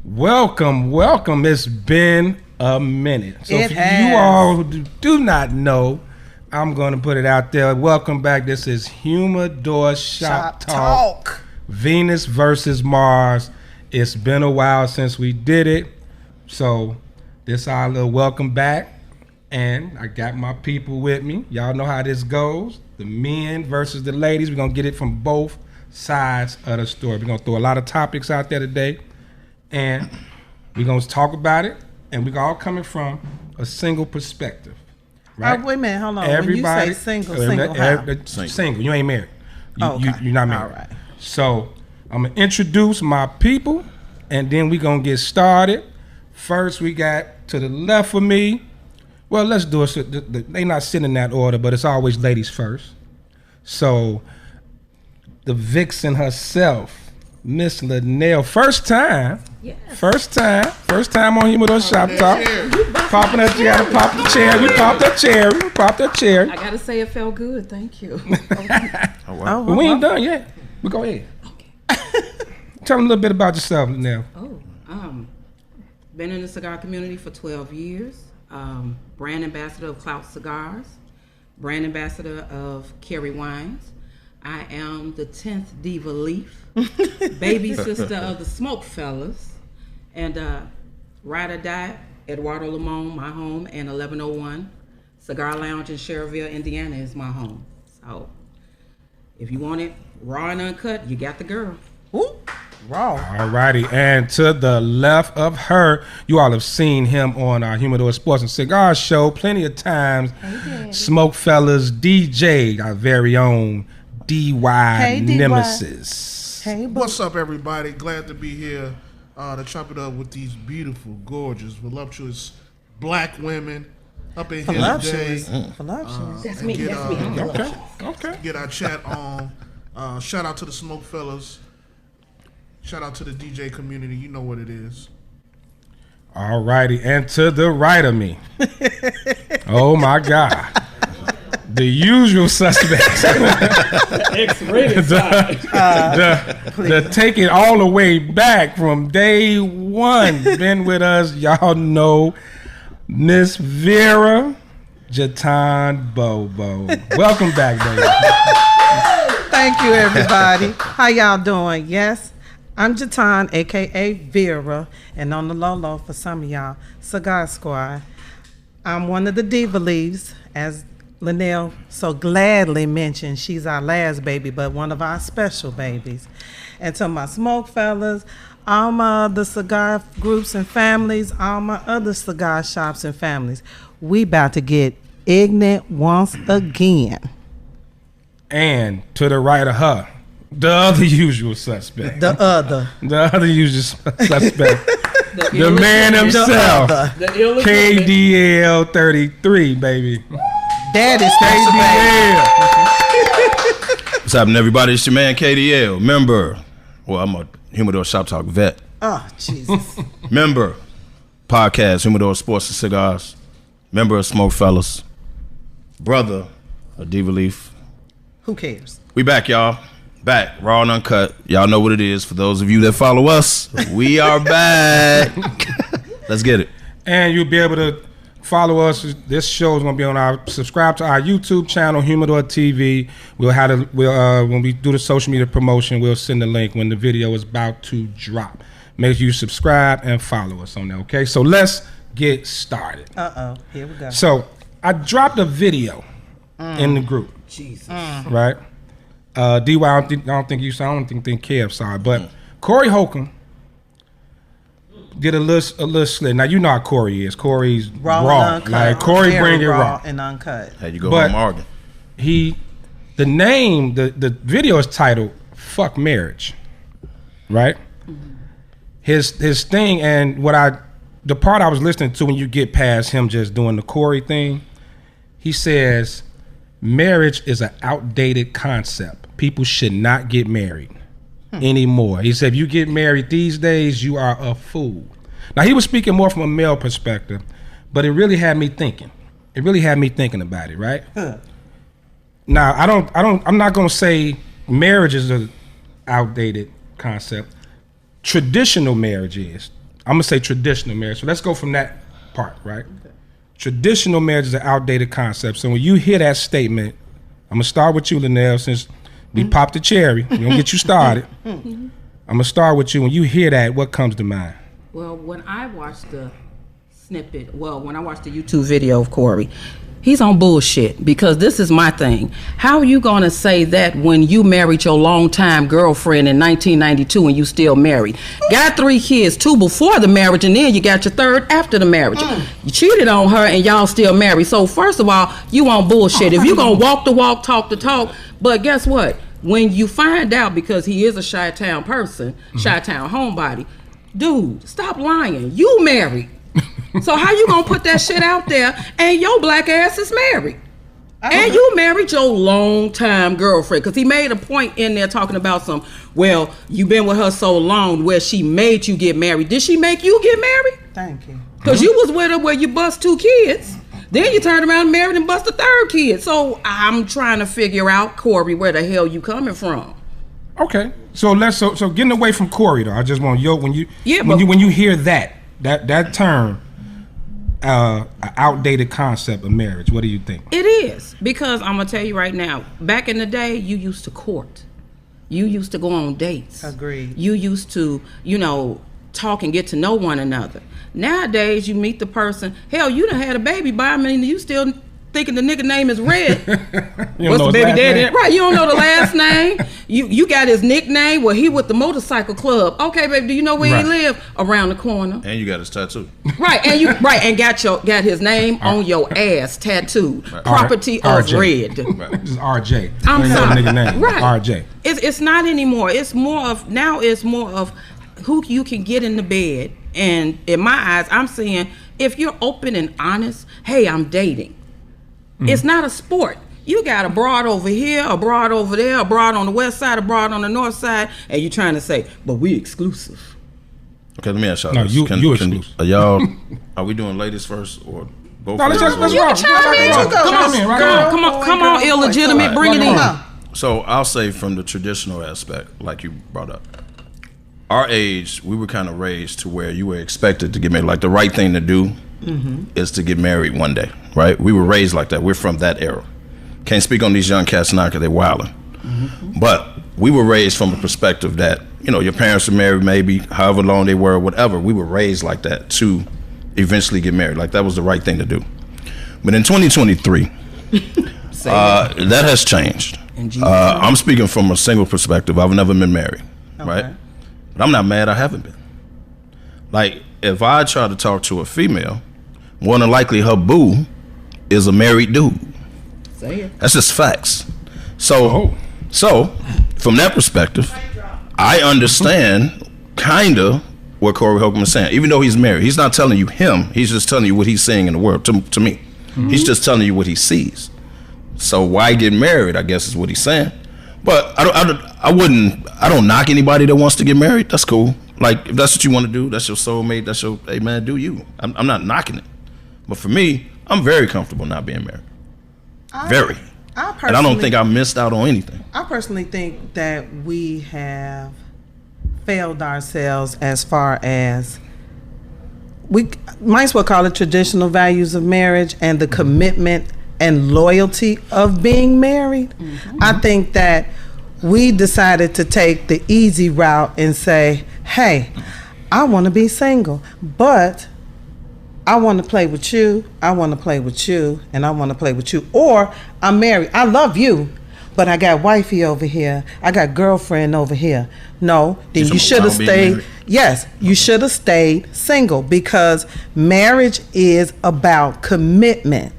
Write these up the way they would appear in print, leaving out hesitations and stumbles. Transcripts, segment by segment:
Welcome. It's been a minute. So if you all who do not know, I'm going to put it out there. Welcome back. This is Humidor Shop Talk. Venus versus Mars. It's been a while since we did it. So this our little welcome back. And I got my people with me. Y'all know how this goes. The men versus the ladies. We're going to get it from both sides of the story. We're going to throw a lot of topics out there today. And we're going to talk about it. And we're all coming from a single perspective. Right? Wait a minute, hold on. Everybody, when you say single how? Single. You ain't married. You're not married. All right. So I'm going to introduce my people. And then we're going to get started. First, we got to the left of me. Well, let's do it. They not sitting in that order, but it's always ladies first. So, the vixen herself, Miss Linnell, first time. Yes. First time on Humidor Shop Talk. Popping up, you gotta pop the chair. You popped the chair. I gotta say it felt good. Thank you. Oh, wow. But we ain't done yet. We go ahead. Okay. Tell them a little bit about yourself, Linnell. Been in the cigar community for 12 years. Brand ambassador of Clout Cigars, brand ambassador of Kerry Wines. I am the 10th Diva Leaf, baby sister of the Smoke Fellas, and ride or die, Eduardo Limon, my home, and 1101 Cigar Lounge in Cherville, Indiana is my home. So if you want it raw and uncut, you got the girl. Ooh. Raw. Alrighty, and to the left of her, you all have seen him on our Humidor Sports and Cigar Show plenty of times. Hey, Smoke Fellas DJ, our very own DY Nemesis. Hey, what's up, everybody? Glad to be here to chop it up with these beautiful, gorgeous, voluptuous black women up in here today. Voluptuous. That's me. Okay. Get our chat on. Shout out to the Smoke Fellas. Shout out to the DJ community. You know what it is. All righty. And to the right of me. Oh, my God. The usual suspects. X-rated side. The take it all the way back from day one. Been with us. Y'all know Miss Vera Jatan Bobo. Welcome back, baby. Thank you, everybody. How y'all doing? Yes. I'm Jatan, a.k.a. Vera, and on the low for some of y'all, Cigar Squad. I'm one of the Diva Leaves, as Linnell so gladly mentioned. She's our last baby, but one of our special babies. And to my Smoke Fellas, all my other cigar groups and families, all my other cigar shops and families, we about to get ignorant once again. And to the right of her, the other usual suspect. The other usual suspect. the man himself. The KDL 33, baby. That is KDL. What's happening, everybody? It's your man KDL. Member. Well, I'm a Humidor Shop Talk vet. Oh, Jesus. Member. Podcast, Humidor Sports and Cigars. Member of Smoke Fellas. Brother of Diva Leaf. Who cares? We back, y'all. Back, raw and uncut. Y'all know what it is. For those of you that follow us, we are back. Let's get it. And you'll be able to follow us. This show is going to be on our, subscribe to our YouTube channel, Humidor TV. When we do the social media promotion, we'll send the link when the video is about to drop. Make sure you subscribe and follow us on there, okay? So let's get started. Here we go. So I dropped a video in the group. Jesus. Right? DY, I don't think you saw. I don't think Kev saw it, but Corey Holcomb did a little slit. Now you know how Corey is. Corey's raw. Like Corey bring it raw and uncut. How you go on Morgan? The video is titled "Fuck Marriage," right? Mm-hmm. His thing, and the part I was listening to when you get past him just doing the Corey thing, he says marriage is an outdated concept. People should not get married anymore. He said, if you get married these days, you are a fool. Now, he was speaking more from a male perspective, but it really had me thinking. It really had me thinking about it, right? Now, I'm not going to say marriage is an outdated concept. Traditional marriage is. I'm gonna say traditional marriage. So let's go from that part, right? Okay. Traditional marriage is an outdated concept. So when you hear that statement, I'm gonna start with you, Linnell, since we popped the cherry. We're gonna get you started. I'm gonna start with you. When you hear that, what comes to mind? Well, when I watched the when I watched the YouTube video of Corey, he's on bullshit, because this is my thing. How are you gonna say that when you married your longtime girlfriend in 1992 and you still married? Got 3 kids, 2 before the marriage, and then you got your 3rd after the marriage. You cheated on her and y'all still married. So first of all, you on bullshit. If you gonna walk the walk, talk the talk, but guess what? When you find out, because he is a Chi-Town person, Chi-Town homebody, dude, stop lying. You married. So how you gonna put that shit out there and your black ass is married? And you married your longtime girlfriend, because he made a point in there talking about well, you been with her so long where she made you get married. Did she make you get married? Thank you. Because you was with her where you bust 2 kids. Then you turned around and married and bust a 3rd kid. So I'm trying to figure out, Corey, where the hell you coming from? Okay, so so getting away from Corey though, I just want when you hear that term, an outdated concept of marriage, what do you think? It is, because I'm gonna tell you right now, back in the day, you used to court, you used to go on dates. Agreed. You used to, talk and get to know one another. Nowadays, you meet the person. Hell, you done had a baby by him, and you still thinking the nigga name is Red. What's the baby daddy? Right, you don't know the last name. You got his nickname. Well, he with the motorcycle club. Okay, baby, do you know where he live? Around the corner. And you got his tattoo. Right, and got his name on your ass tattooed. Right. Property of Red. Right. This is RJ. I'm sorry. Nigga name. Right. RJ. It's not anymore. It's more of who you can get in the bed. And in my eyes, I'm saying, if you're open and honest, hey, I'm dating. It's not a sport. You got a broad over here, a broad over there, a broad on the west side, a broad on the north side, and you trying to say, but we exclusive. Okay, let me ask y'all. No, you exclusive. Are we doing ladies first or both? No, let's Come on, illegitimate, right, bring it in. So I'll say from the traditional aspect, like you brought up, our age, we were kind of raised to where you were expected to get married. Like the right thing to do is to get married one day, right? We were raised like that. We're from that era. Can't speak on these young cats now because they're wilding. But we were raised from a perspective that, your parents were married maybe however long they were, whatever. We were raised like that to eventually get married. Like that was the right thing to do. But in 2023, that has changed. I'm speaking from a single perspective. I've never been married, right? But I'm not mad I haven't been. Like, if I try to talk to a female, more than likely her boo is a married dude. Say it. That's just facts. So from that perspective, I understand kind of what Corey Holcomb is saying. Even though he's married, he's not telling you him. He's just telling you what he's seeing in the world, to me. He's just telling you what he sees. So why get married, I guess is what he's saying. But I don't knock anybody that wants to get married. That's cool. Like, if that's what you want to do, that's your soulmate, that's your, hey man, do you. I'm not knocking it. But for me, I'm very comfortable not being married. And I don't think I missed out on anything. I personally think that we have failed ourselves as far as, we might as well call it traditional values of marriage and the commitment and loyalty of being married. I think that we decided to take the easy route and say, hey, I want to be single, but I want to play with you, I want to play with you, and I want to play with you. Or I'm married, I love you, but I got wifey over here, I got girlfriend over here. No, then you should have stayed. Yes, you should have stayed single, because marriage is about commitment.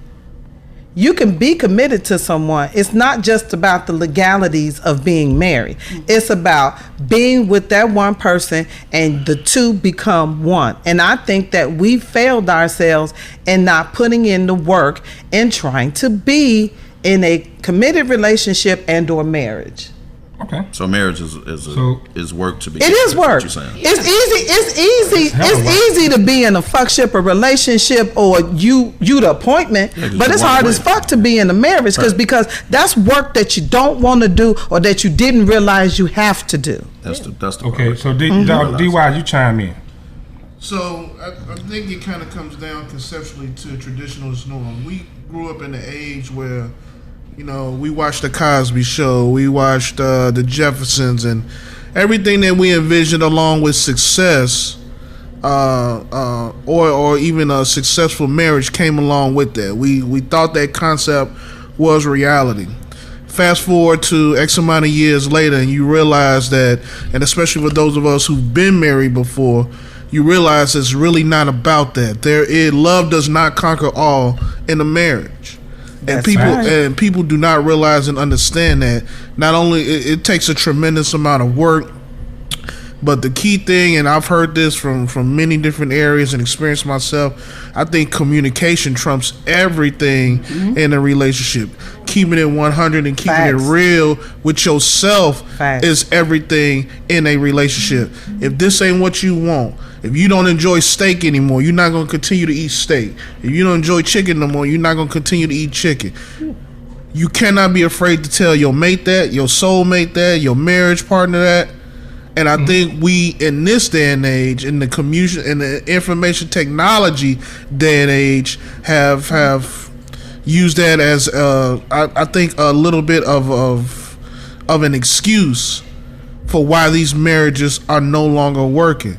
You can be committed to someone. It's not just about the legalities of being married. It's about being with that one person and the two become one. And I think that we failed ourselves in not putting in the work and trying to be in a committed relationship and or marriage. Okay. So marriage is work to be. It is work. It's easy to be in a fuckship or relationship, or you the appointment, but it's hard as fuck to be in a marriage because that's work that you don't want to do or that you didn't realize you have to do. That's the okay. So DY, you chime in. So I think it kind of comes down conceptually to traditionalist norm. We grew up in an age where, we watched the Cosby Show, we watched the Jeffersons, and everything that we envisioned along with success, or even a successful marriage came along with that. We thought that concept was reality. Fast forward to X amount of years later, and you realize that, and especially for those of us who've been married before, you realize it's really not about that. Love does not conquer all in a marriage. And people do not realize and understand that. Not only it takes a tremendous amount of work, but the key thing, and I've heard this from many different areas and experienced myself, I think communication trumps everything in a relationship. Keeping it 100 and keeping it real with yourself is everything in a relationship. If this ain't what you want, if you don't enjoy steak anymore, you're not going to continue to eat steak. If you don't enjoy chicken no more, you're not going to continue to eat chicken. You cannot be afraid to tell your mate that, your soulmate that, your marriage partner that. And I think we, in this day and age, in the information technology day and age, have used that as I think a little bit of an excuse for why these marriages are no longer working.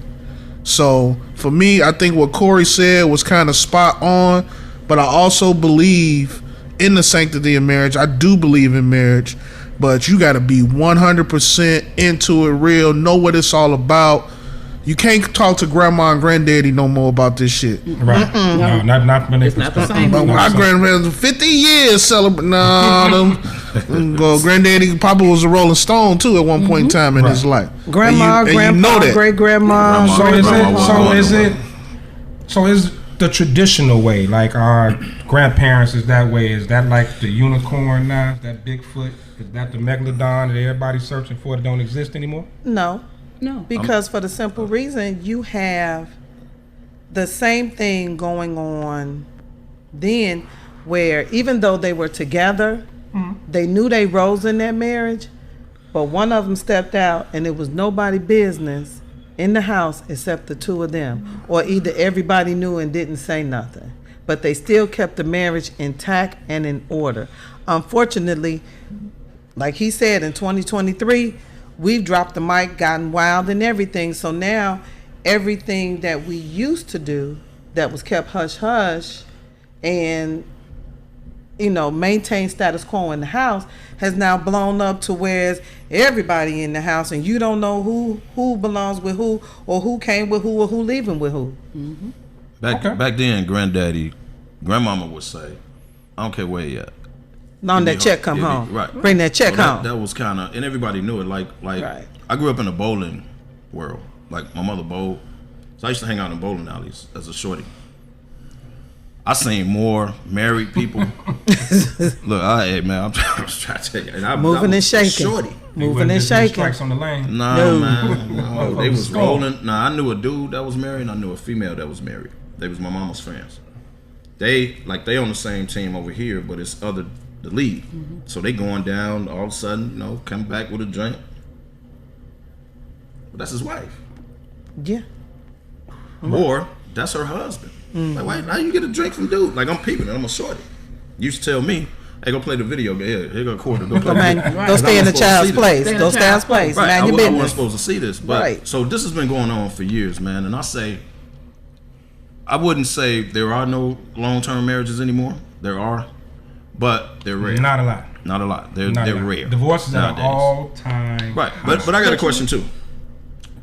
So for me, I think what Corey said was kind of spot on, but I also believe in the sanctity of marriage. I do believe in marriage, but you got to be 100% into it, real, know what it's all about. You can't talk to grandma and granddaddy no more about this shit. Right. No, not from It's not the same. But my grandparents 50 years celebrate. Granddaddy, Papa was a Rolling Stone too at one point in time in his life. Grandma, grandpa, great grandma. So is the traditional way, like our grandparents is that way? Is that like the unicorn now? That Bigfoot? Is that the megalodon that everybody's searching for that don't exist anymore? No. Because for the simple reason, you have the same thing going on then, where even though they were together, they knew they roles in that marriage, but one of them stepped out and it was nobody business in the house except the two of them, or either everybody knew and didn't say nothing, but they still kept the marriage intact and in order. Unfortunately, like he said, in 2023, we've dropped the mic, gotten wild and everything. So now everything that we used to do that was kept hush hush and, maintain status quo in the house has now blown up to where everybody in the house and you don't know who belongs with who, or who came with who, or who leaving with who. Back then, grandmama would say, I don't care where you at. On that check come home. Right. Bring that check home. That was kind of, and everybody knew it. Like right. I grew up in a bowling world. Like my mother bowled, so I used to hang out in bowling alleys as a shorty. I seen more married people. Look, I'm trying to tell you, and I moving and shaking. Shorty. Moving and shaking. Strikes on the lane. No, man. No, they was rolling. Nah, I knew a dude that was married, and I knew a female that was married. They was my mama's friends. They on the same team over here, but it's the lead. So they going down all of a sudden, come back with a drink. But that's his wife. Yeah. Or that's her husband. Like, why now you get a drink from dude? Like, I'm peeping and I'm a shorty. You used to tell me, hey, go play the video game. Here go a quarter. Go play the video. Go stay in the child's place. Go stay in child's place. Right. Man, I wasn't supposed to see this. But right. So this has been going on for years, man. And I wouldn't say there are no long-term marriages anymore. There are. But they're rare. Not a lot. Not a lot. They're rare. Divorces are all time. Right. But I got a question too.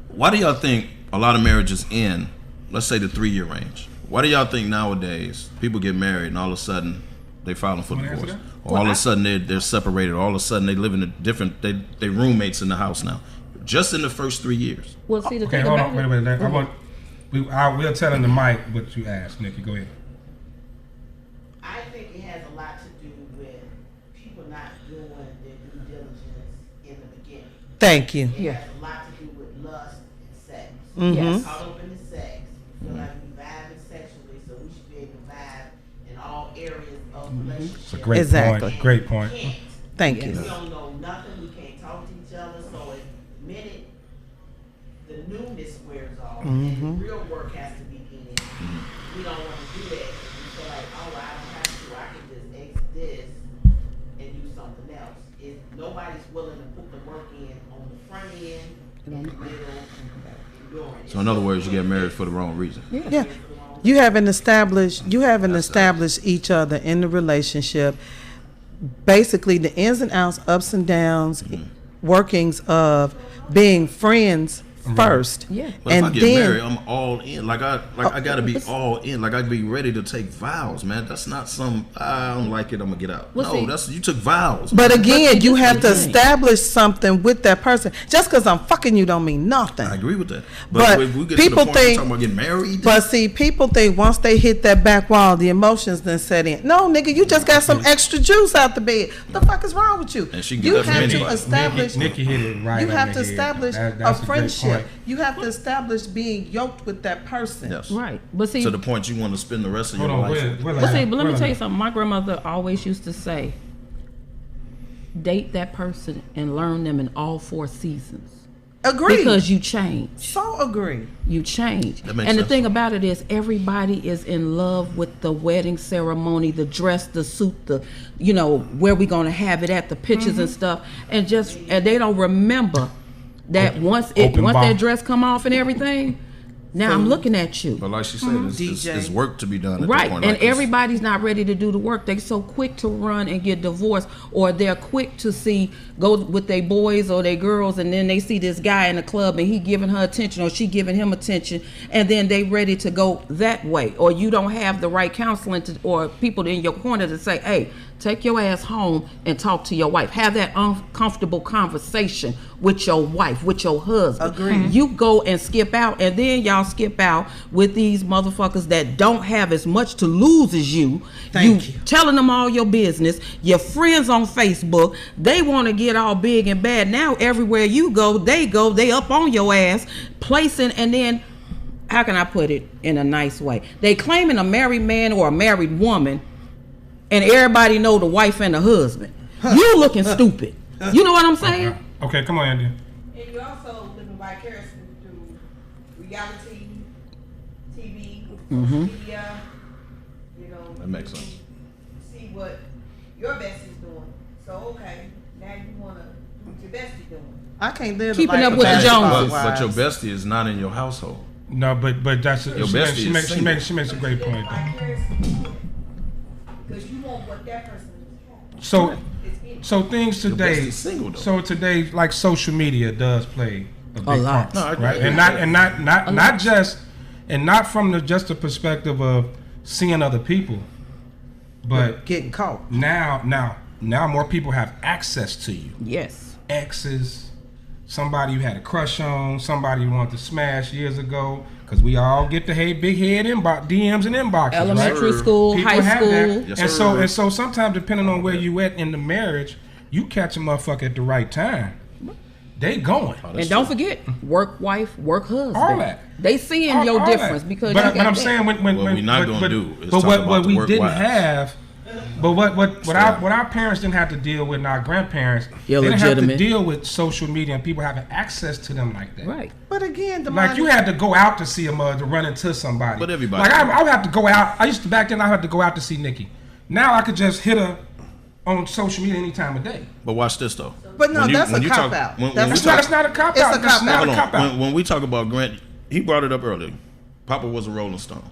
Why do y'all think a lot of marriages end, let's say the 3-year range? Why do y'all think nowadays people get married and all of a sudden they filing for divorce? Or all of a sudden they're separated, or all of a sudden they live in a different, they roommates in the house now. Just in the first 3 years. Well, see, the okay, thing hold about on, wait. We'll tell in the mic what you asked, Nikki. Go ahead. I think it has a lot to do with people not doing their due diligence in the beginning. Thank you. It has a lot to do with lust and sex. Yes. Caught up in the sex. We feel like we vibing sexually, so we should be able to vibe in all areas of relationship. It's a great Exactly. point. Great point. Thank you. We don't know nothing. We can't talk to each other. So the minute the newness wears off, and and the real work has to begin. We don't want to do that. We feel like, oh, I don't have to. I can just exit this and do something else. If nobody's willing to put the work in on the front end, in the middle, and during. So in other words, you get married for the wrong reason. Yeah. You haven't established each other in the relationship. Basically, the ins and outs, ups and downs, workings of being friends first. Yeah. But and if I get married, I'm all in. Like I gotta be all in. Like I be ready to take vows, man. That's not some I don't like it, I'm gonna get out. That's you took vows. But again, you have to establish something with that person. Just because I'm fucking you don't mean nothing. I agree with that. But if we get people to the point think talking about getting married. But see, people think once they hit that back wall, the emotions then set in. No, nigga, you just got some extra juice out the bed. What the fuck is wrong with you? And she can You get that have from to establish. Nikki hit it right. You on have the to head. establish That's a a great friendship. point. You have to establish being yoked with that person. Yes. Right. But see, To the point you want to spend the rest of Hold your on, life. wait, but let me tell you something. My grandmother always used to say, date that person and learn them in all 4 seasons. Agree. Because you change. So agree. You change. That makes And the sense. thing about it is everybody is in love with the wedding ceremony, the dress, the suit, the where we gonna have it at, the pictures and stuff. And they don't remember that once that dress come off and everything, now I'm looking at you. But like she said, it's work to be done at Right, that point. and like this. everybody's not ready to do the work. They're so quick to run and get divorced, or they're quick to go with their boys or their girls, and then they see this guy in the club and he giving her attention or she giving him attention, and then they ready to go that way. Or you don't have the right counseling or people in your corner to say, hey, take your ass home and talk to your wife. Have that uncomfortable conversation with your wife, with your husband. Agreed. You go and skip out, and then y'all skip out with these motherfuckers that don't have as much to lose as you. Thank you. Telling them all your business. Your friends on Facebook, they want to get all big and bad. Now everywhere you go, they up on your ass, placing, and then, how can I put it in a nice way? They claiming a married man or a married woman, and everybody know the wife and the husband. You looking stupid. You know what I'm saying? Okay, come on, Andy. And you also living vicariously through reality, TV, social media. That makes sense. See what your bestie's doing. So okay, now you wanna do what your bestie doing. I can't live Keeping the life up with the of Joneses. But your bestie is not in your household. No, but that's Your bestie she is makes single. a great point though. Because you want what that person has. So things today. bestie's single, though. So today, like social media does play a big lot. part, No, I agree. right? And not from just the perspective of seeing other people, but getting caught. now more people have access to you. Yes. Exes, somebody you had a crush on, somebody you wanted to smash years ago, because we all get the big head DMs and inboxes, Elementary right? school, People high have school. that. Yes, and so sometimes depending on where you at in the marriage, you catch a motherfucker at the right time. They going. And don't forget, work wife, work husband. All that. They seeing All your that. difference because but you got I'm that. saying What we not gonna do is talk what about we the work didn't wives. have. But what our parents didn't have to deal with, and our grandparents, they didn't have to Illegitimate. deal with social media and people having access to them like that. Right. But again, Like you had to go out to see a mother to run into somebody. But everybody- Like I would have to go out. I used to back then. I had to go out to see Nikki. Now I could just hit her on social media any time of day. But watch this though. But no, that's a when you cop talk- out. when we That's talk- It's not a cop It's out. a That's cop not Hold a on. cop out. When we talk about Grant, he brought it up earlier. Papa was a Rolling Stone.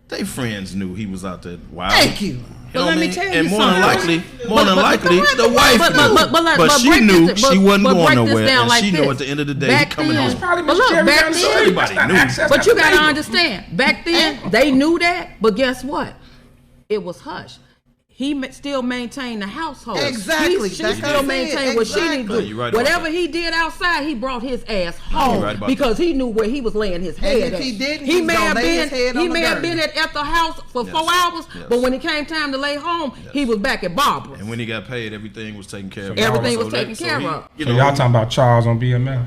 They friends knew he was out there. Wow. Thank you. know let what I me mean? tell you And more than something. likely, the wife knew. But she break knew this- she wasn't but going break this nowhere, down and like she knew this. at the end of the day Back he coming then- home. Probably But Mr. look, Jerry back Johnson. then- Everybody That's not knew. access, But that's you gotta legal. understand, back then they knew that, but guess what? It was hush. He still maintained the household. Exactly. She That's still what I'm maintained saying. what she needed Exactly. to do. You're right about Whatever that. he did outside, he brought his ass home right about because he knew where he was laying his head. if at. he didn't, he he was may gonna have lay been his head he on the may have dirt. been at the house for 4 hours, Yes. but when it came time to lay home, he was back at Barbara's. And when he got paid, everything was taken care of. Everything was So taken care of. You So know, y'all talking about Charles on BMF?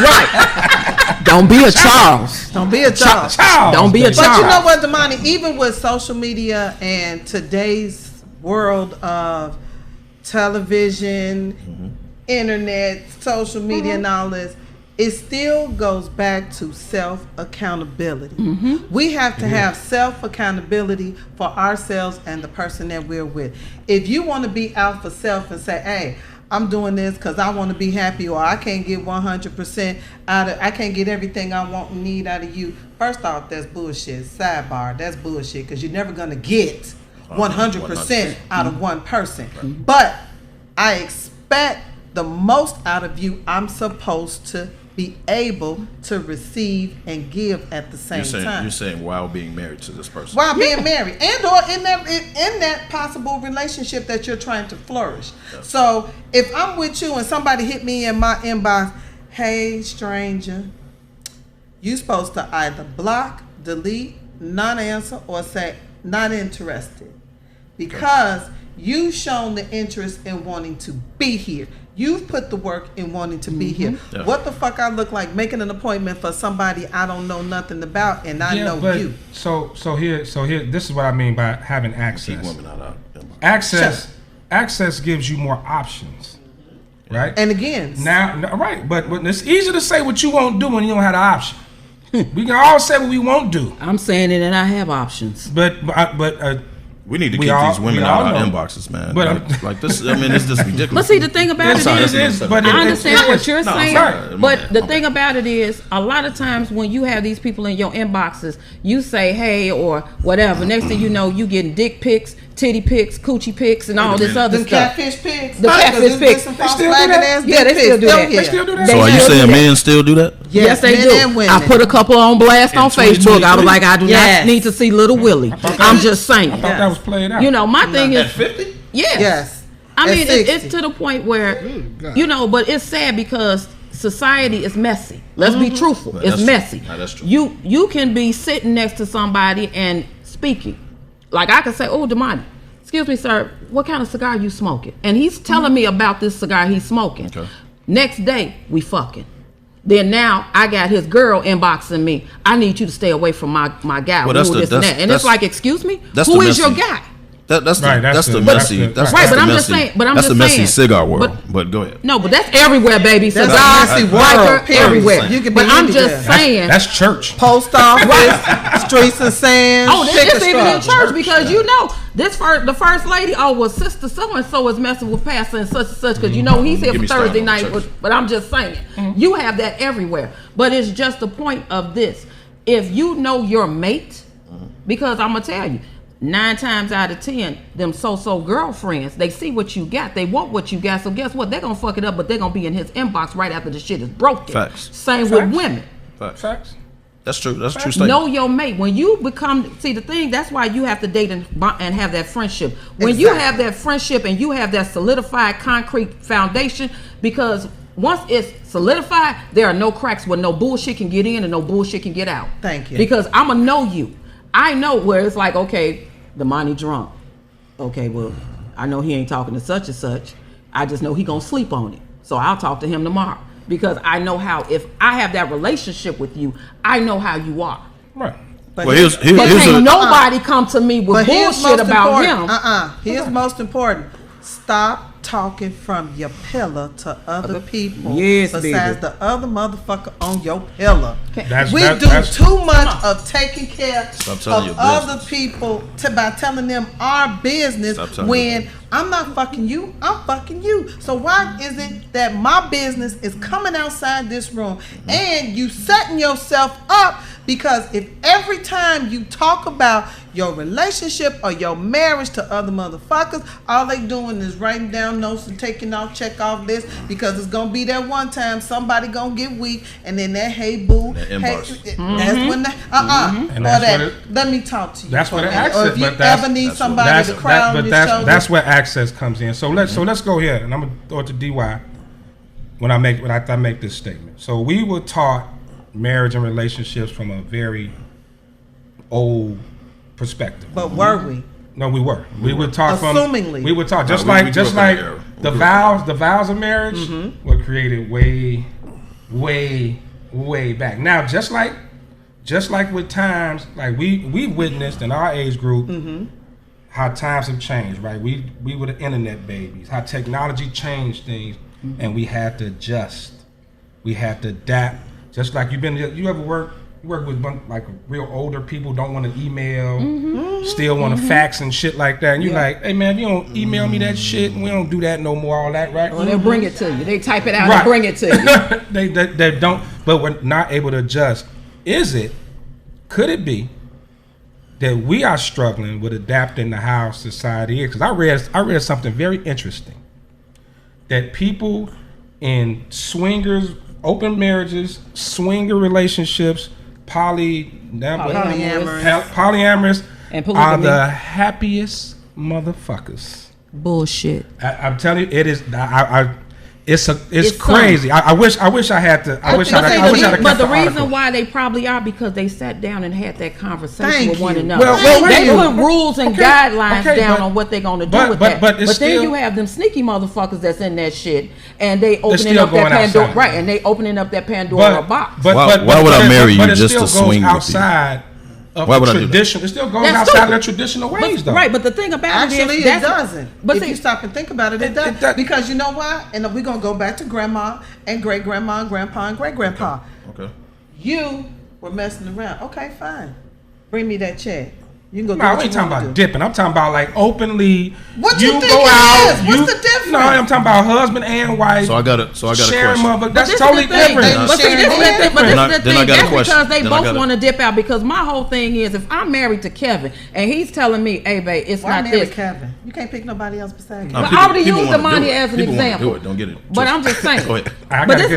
Right. Don't be a Charles. Don't be a child. Charles. Don't be a But Charles. you know what, Damani? Even with social media and today's world of television, internet, social media, and all this, it still goes back to self-accountability. Mm-hmm. We have to have self-accountability for ourselves and the person that we're with. If you want to be out for self and say, hey, I'm doing this because I want to be happy, or I can't get 100% I can't get everything I want and need out of you. First off, that's bullshit. Sidebar, that's bullshit, because you're never going to get 100% out of one person. Right. But I expect the most out of you. I'm supposed to be able to receive and give at the same time. You're saying while being married to this person. While being married, and or in that possible relationship that you're trying to flourish. Yeah. So if I'm with you and somebody hit me in my inbox, hey stranger, you supposed to either block, delete, not answer, or say not interested, because you've shown the interest in wanting to be here. You've put the work in wanting to be here. Yeah. What the fuck I look like making an appointment for somebody I don't know nothing about, and I know you. So here, this is what I mean by having access. Access gives you more options, right? And again, right, but it's easy to say what you won't do when you don't have the option. We can all say what we won't do. I'm saying it, and I have options. But we need to keep these women out of our inboxes, man. But like this, I mean, it's just ridiculous. But see, the thing about it is, I understand what you're saying. But the thing about it is, a lot of times when you have these people in your inboxes, you say hey or whatever. Next thing you know, you getting dick pics, titty pics, coochie pics, and all this other stuff. Catfish pics. The catfish pics. They still do that. Yeah, they still do that. They still do that. So are you saying men still do that? Yes, they do. I put a couple on blast on Facebook. I was like, I do not need to see Little Willie. I'm just saying. I thought that was played out. You know, my thing is 50. Yes. I mean, it's to the point where, you know, but it's sad because society is messy. Let's be truthful. It's messy. That's true. You can be sitting next to somebody and speaking. Like I could say, oh, Damani, excuse me, sir, what kind of cigar you smoking? And he's telling me about this cigar he's smoking. Okay. Next day, we fucking. Then now I got his girl inboxing me. I need you to stay away from my guy. Well, this and that. And it's like, excuse me, who is your guy? That's the messy. That's the messy cigar world. But go ahead. No, but that's everywhere, baby. Cigars, biker, everywhere. But I'm just saying. That's church. Post office, streets and sands. Oh, it's even in church, because you know the first lady. Oh, well, sister so and so is messing with pastor and such and such, because you know he's here for Thursday night. But I'm just saying, you have that everywhere. But it's just the point of this: if you know your mate, because I'm gonna tell you. 9 times out of 10, them so-so girlfriends, they see what you got. They want what you got. So guess what? They're going to fuck it up, but they're going to be in his inbox right after the shit is broken. Facts. Same with women. Facts. That's true. That's true statement. Know your mate. When you become, see the thing, that's why you have to date and have that friendship. When you have that friendship and you have that solidified concrete foundation, because once it's solidified, there are no cracks where no bullshit can get in and no bullshit can get out. Thank you. Because I'm going to know you. I know where it's like, okay, the money drunk. Okay, well, I know he ain't talking to such and such. I just know he gonna sleep on it. So I'll talk to him tomorrow. Because I know how, if I have that relationship with you, I know how you are. Right. But can't nobody come to me with bullshit about him. Here's most important. Stop talking from your pillar to other people besides the other motherfucker on your pillar. We do too much of taking care of other people by telling them our business when I'm not fucking you, I'm fucking you. So why is it that my business is coming outside this room and you setting yourself up? Because if every time you talk about your relationship or your marriage to other motherfuckers, all they doing is writing down notes and taking off, check off lists, because it's gonna be that one time somebody gonna get weak, and then that hey boo, that's when let me talk to you. That's what access. Or if you ever need somebody to cry on your shoulder. That's where access comes in. So let's go here, and I'm gonna throw it to DY when I make this statement. So we were taught marriage and relationships from a very old perspective. But were we? No, we were. We were taught assumingly. We were taught just like the vows of marriage were created way back. Now, just like with times, like we witnessed in our age group how times have changed, right? We were the internet babies. How technology changed things, and we had to adjust We had to adapt. Just like you ever work with like real older people, don't want to email, still want to fax and shit like that. And you're like, hey man, if you don't email me that shit, we don't do that no more, all that, right? Well, they'll bring it to you. They type it out and bring it to you. they don't, but we're not able to adjust. Could it be that we are struggling with adapting to how society is? Because I read something very interesting, that people in swingers, open marriages, swinger relationships, polyamorous and are the happiest motherfuckers. Bullshit. I'm telling you, it is. It's crazy. I wish I had to. But the reason why they probably are because they sat down and had that conversation with one another. Well, they put rules and guidelines down on what they're going to do with that. But then you have them sneaky motherfuckers that's in that shit, and they opening up that Pandora, right? And they opening up that Pandora box. Why would I marry you just to swing with you? Why would tradition? It still goes outside of the traditional ways, though. Right, but the thing about actually it doesn't. But if you stop and think about it, it does. Because you know why? And we're gonna go back to grandma and great grandma and grandpa and great grandpa. Okay. You were messing around. Okay, fine. Bring me that check. You can go. No, I ain't talking about dipping. I'm talking about like openly. What you you think go it out. is? What's the difference? No, I'm talking about husband and wife. So I got a question. That's totally different. But see, this is the thing. That's because they both want to dip out. Because my whole thing is, if I'm married to Kevin and he's telling me, "Hey, babe, it's not this." Kevin, you can't pick nobody else besides Kevin. But I already used the money as an example. Don't get it. But I'm just saying. Go ahead. But this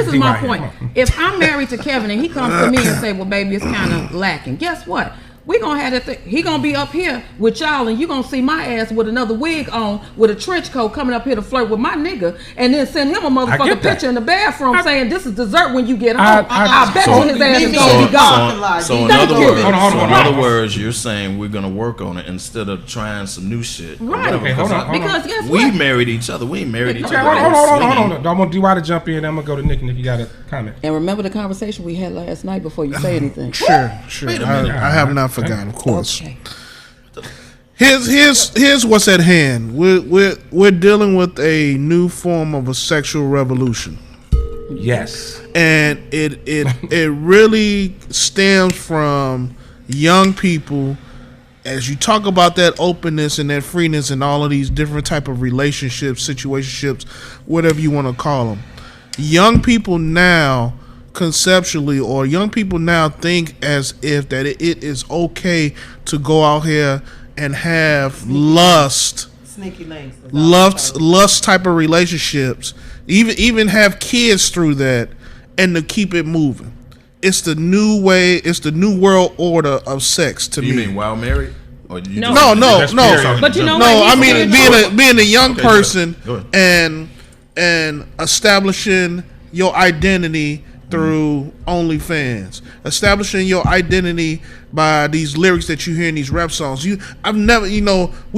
is my point. If I'm married to Kevin and he comes to me and say, "Well, baby, it's kind of lacking," guess what? We gonna have that. He gonna be up here with y'all, and you gonna see my ass with another wig on, with a trench coat, coming up here to flirt with my nigga, and then send him a motherfucking picture in the bathroom saying this is dessert when you get home. I bet you his ass is gonna be gone. So in other words, you're saying we're gonna work on it instead of trying some new shit. Right? Okay, hold on. Because guess what? We married each other. We ain't married each other. Hold on. I want DY to jump in. I'm gonna go to Nick, and if you got a comment. And remember the conversation we had last night before you say anything. Sure. I have not forgotten, of course. Okay. Here's what's at hand. We're dealing with a new form of a sexual revolution. Yes. And it really stems from young people. As you talk about that openness and that freeness and all of these different type of relationships, situationships, whatever you want to call them, young people now conceptually, or young people now think as if that it is okay to go out here and have sneaky links, lust type of relationships, even have kids through that, and to keep it moving. It's the new way. It's the new world order of sex to me. You mean while married? Or no. But you know I mean being a young person and establishing your identity through OnlyFans, establishing your identity by these lyrics that you hear in these rap songs. We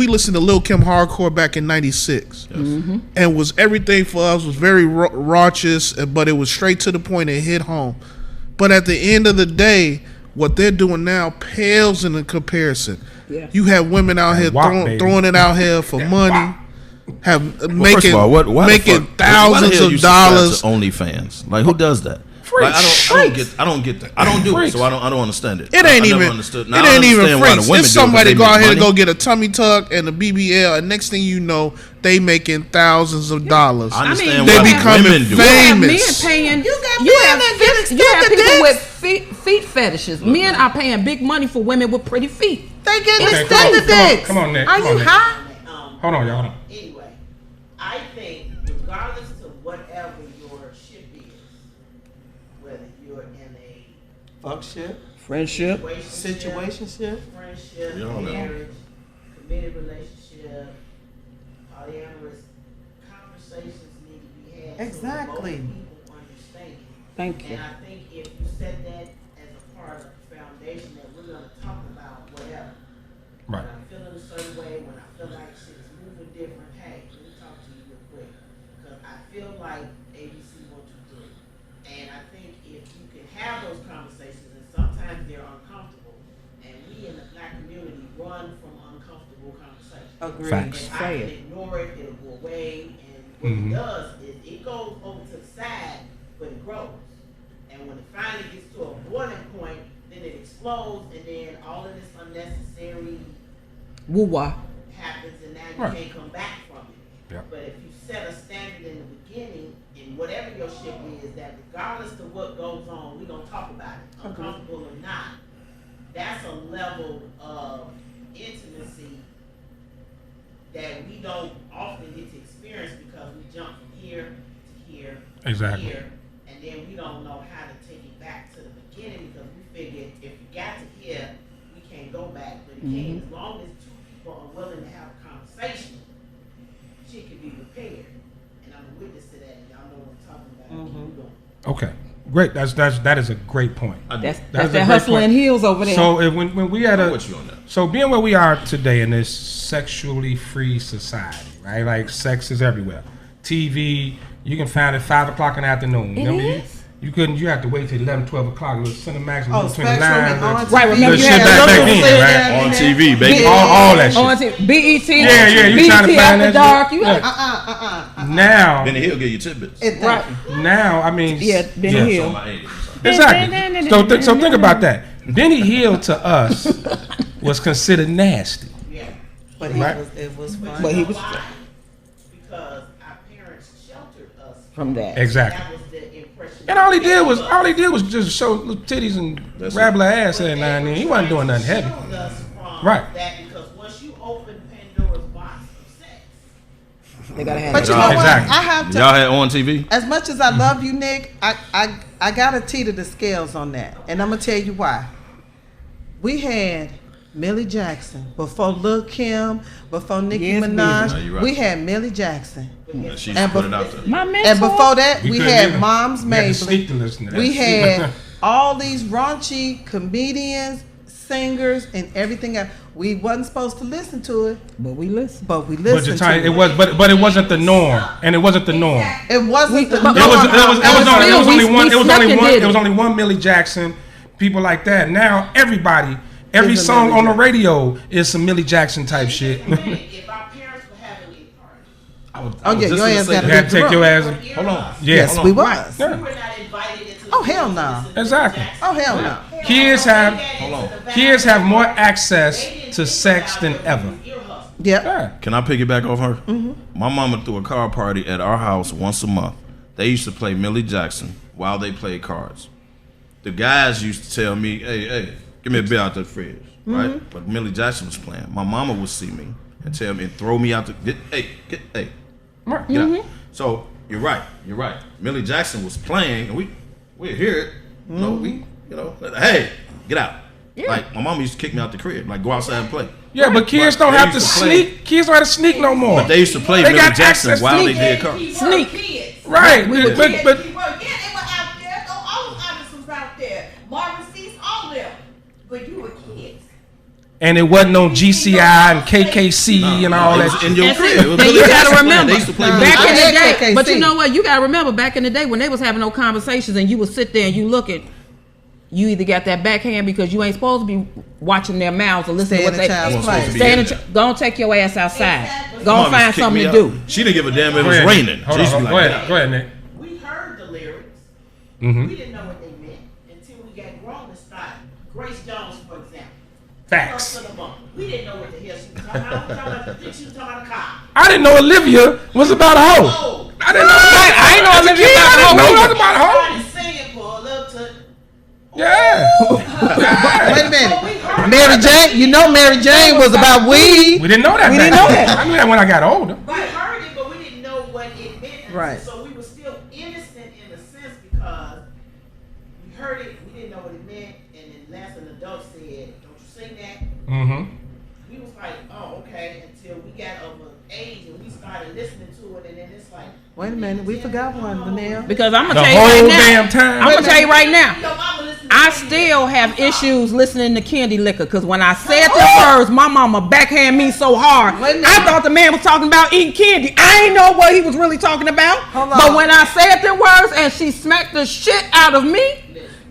listened to Lil Kim hardcore back in '96, and was everything for us was very raucous, but it was straight to the point and hit home. But at the end of the day, what they're doing now pales in the comparison. Yeah. You have women out here throwing it out here for money. Making thousands of dollars. OnlyFans, like who does that? Like, I don't get that. I don't do it, so I don't understand it. It ain't even freaks. If somebody go out here and go get a tummy tuck and a BBL, and next thing you know, they making thousands of dollars. I understand they becoming famous. You have people with feet fetishes. Men are paying big money for women with pretty feet. They getting extended dicks. Come on, Nick. Are you high? Hold on, y'all. Anyway, I think regardless of whatever your ship is, whether you're in a fuckship, friendship, situationship, friendship, marriage, committed relationship, polyamorous, conversations need to be had. Exactly. So people understand. Thank you. And I think if you set that as a part of the foundation, that we're going to talk about whatever. Right. When I'm feeling a certain way, when I feel like shit is moving different, hey, let me talk to you real quick. Because I feel like ABC 1, 2, 3. And I think if you can have those conversations, and sometimes they're uncomfortable, and we in the black community run from uncomfortable conversations. Agreed. Facts. If I can ignore it, it'll go away. And what it does is it goes over to the side, but it grows. And when it finally gets to a boiling point, then it explodes, and then all of this unnecessary woo-wah happens, and now you can't come back from it. Yep. But if you set a standard in the beginning, and whatever your shit is, that regardless of what goes on, we gonna talk about it, uncomfortable or not. That's a level of intimacy that we don't often get to experience because we jump from here to here to here, and then we don't know how to take it back to the beginning because we figured if we got to here, we can't go back. But it can't. As long as two people are willing to have a conversation, shit can be repaired. And I'm a witness to that. Y'all know what I'm talking about. Okay. Great. That is a great point. That's that hustling heels over there. So when we had so being where we are today in this sexually free society, right? Like sex is everywhere. TV, you can find it 5 o'clock in the afternoon. You have to wait till 11, 12 o'clock. Little Cinemax between the lines. Right, remember you had back then, right? On TV, baby. All that shit. On TV, BET. Yeah, you trying to find After that dark. Now, Benny Hill give you tidbits. Right. Now, I mean, Benny Hill. Exactly. So think about that. Benny Hill to us was considered nasty. Yeah. But it was fun. But he was Because our parents sheltered us from that. Exactly. That was the impression. And all he did was just show little titties and grab her ass every now and then. He wasn't doing nothing heavy. Right. That because once you open Pandora's box of sex, They gotta have But it. you know what? Exactly. I have to. Y'all had on TV? As much as I love you, Nick, I got to teeter the scales on that, and I'm gonna tell you why. We had Millie Jackson before Lil' Kim, before Nicki Minaj. No, you're right. We had Millie Jackson, She put it out there. My mentor. and before that, we couldn't had even- Mom's we had to sneak to Mabley. listen to that We shit. had all these raunchy comedians, singers, and everything else. We wasn't supposed to listen to it, But we listen. but we But listened to it was, but it wasn't the norm, and it wasn't the norm. It wasn't the but- It was only we one. It was snuck only and one. did It was it. only one Millie Jackson. People like that. Now everybody, every Is a song Millie on the radio is some Millie Jackson type shit. if our parents were having a party, Oh yeah, your ass got You had to take your ass. Hold on. Yes, we was. Yeah. we were not invited into Oh hell no. Exactly. Oh hell no. Kids have more access to sex than ever. Yep. Yeah. Can I piggyback off her? My mama threw a card party at our house once a month. They used to play Millie Jackson while they played cards. The guys used to tell me, hey, give me a beer out the fridge, right? But Millie Jackson was playing. My mama would see me and tell me and throw me out the get out. So you're right. Millie Jackson was playing, and we hear it. Hey, get out. Like my mama used to kick me out the crib, like go outside and play. Yeah, but kids don't They have to used to play. sneak. Kids don't have to sneak no more. But they used to play They Millie got Jackson access while to they did cards. Sneak. Right. they were But out there. They were out there. All the artists was out there. Marvin Cease, all of them. But you were kids. and it wasn't on GCI and KKC and all It that. was in your And crib. see, It was then Millie you Jackson gotta playing. remember They used to play back Millie in Jackson. the day. KKC. But you know what? You gotta remember back in the day when they was having no conversations and you would sit there and you look at. You either got that backhand because you ain't supposed to be watching their mouths or listening Stay to what in the they. child's supposed to place. be Stay in in the. there. Go and take your ass outside. Exactly. Go and Mama find used to kick something me to out. do. She didn't give a damn if it Go was ahead, raining. Hold She used to on, be go like, ahead, go ahead, Nick. We heard the lyrics. Mm-hmm. We didn't know what they meant until we got grown and started. Grace Jones, for example. Facts. First of the month. We didn't know what the hell she was talking about. We talking about she was talking about a car. I didn't know Olivia was about a hoe. Oh, I didn't know. I ain't know Olivia about a hoe. I was about a hoe. started singing for a little to. Yeah. Wait a minute. Mary Jane, you know Mary Jane was about weed. We didn't know that. We back didn't know then. that. I knew that when I got older. We heard it, but we didn't know what it meant. Right. So we were still innocent in a sense because we heard it, we didn't know what it meant, and then last an adult said, "Don't you sing that?" Mm-hmm. We was like, "Oh, okay." Until we got over age and we started listening to it, and then it's like, Wait a minute, we forgot one, Linnell. Because I'm The gonna tell you whole right now. damn time. I'm gonna tell you right now. Your mama listened to I Candy still Licker. have issues listening to Candy Licker because when I said the words, my mama backhand me so hard. Wait a minute. I thought the man was talking about eating candy. I ain't know what he was really talking about. Hold on. But when I said the words and she smacked the shit out of me,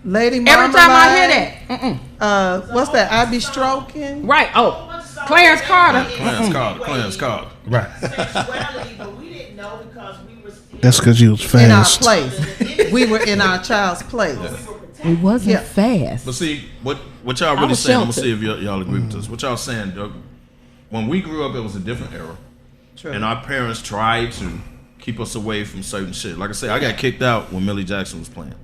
Lady every time I hear that, what's that? I be stroking. right? Oh, Clarence Carter. Clarence Carter. Right. Sexuality, but we didn't know because we were still That's because you was In our fast. place. the innocence we were in our child's place. It wasn't fast. But see, what y'all really saying, I'm going to see if y'all agree with this. What y'all saying, when we grew up, it was a different era. True. And our parents tried to keep us away from certain shit. Like I said, I got kicked out when Millie Jackson was playing.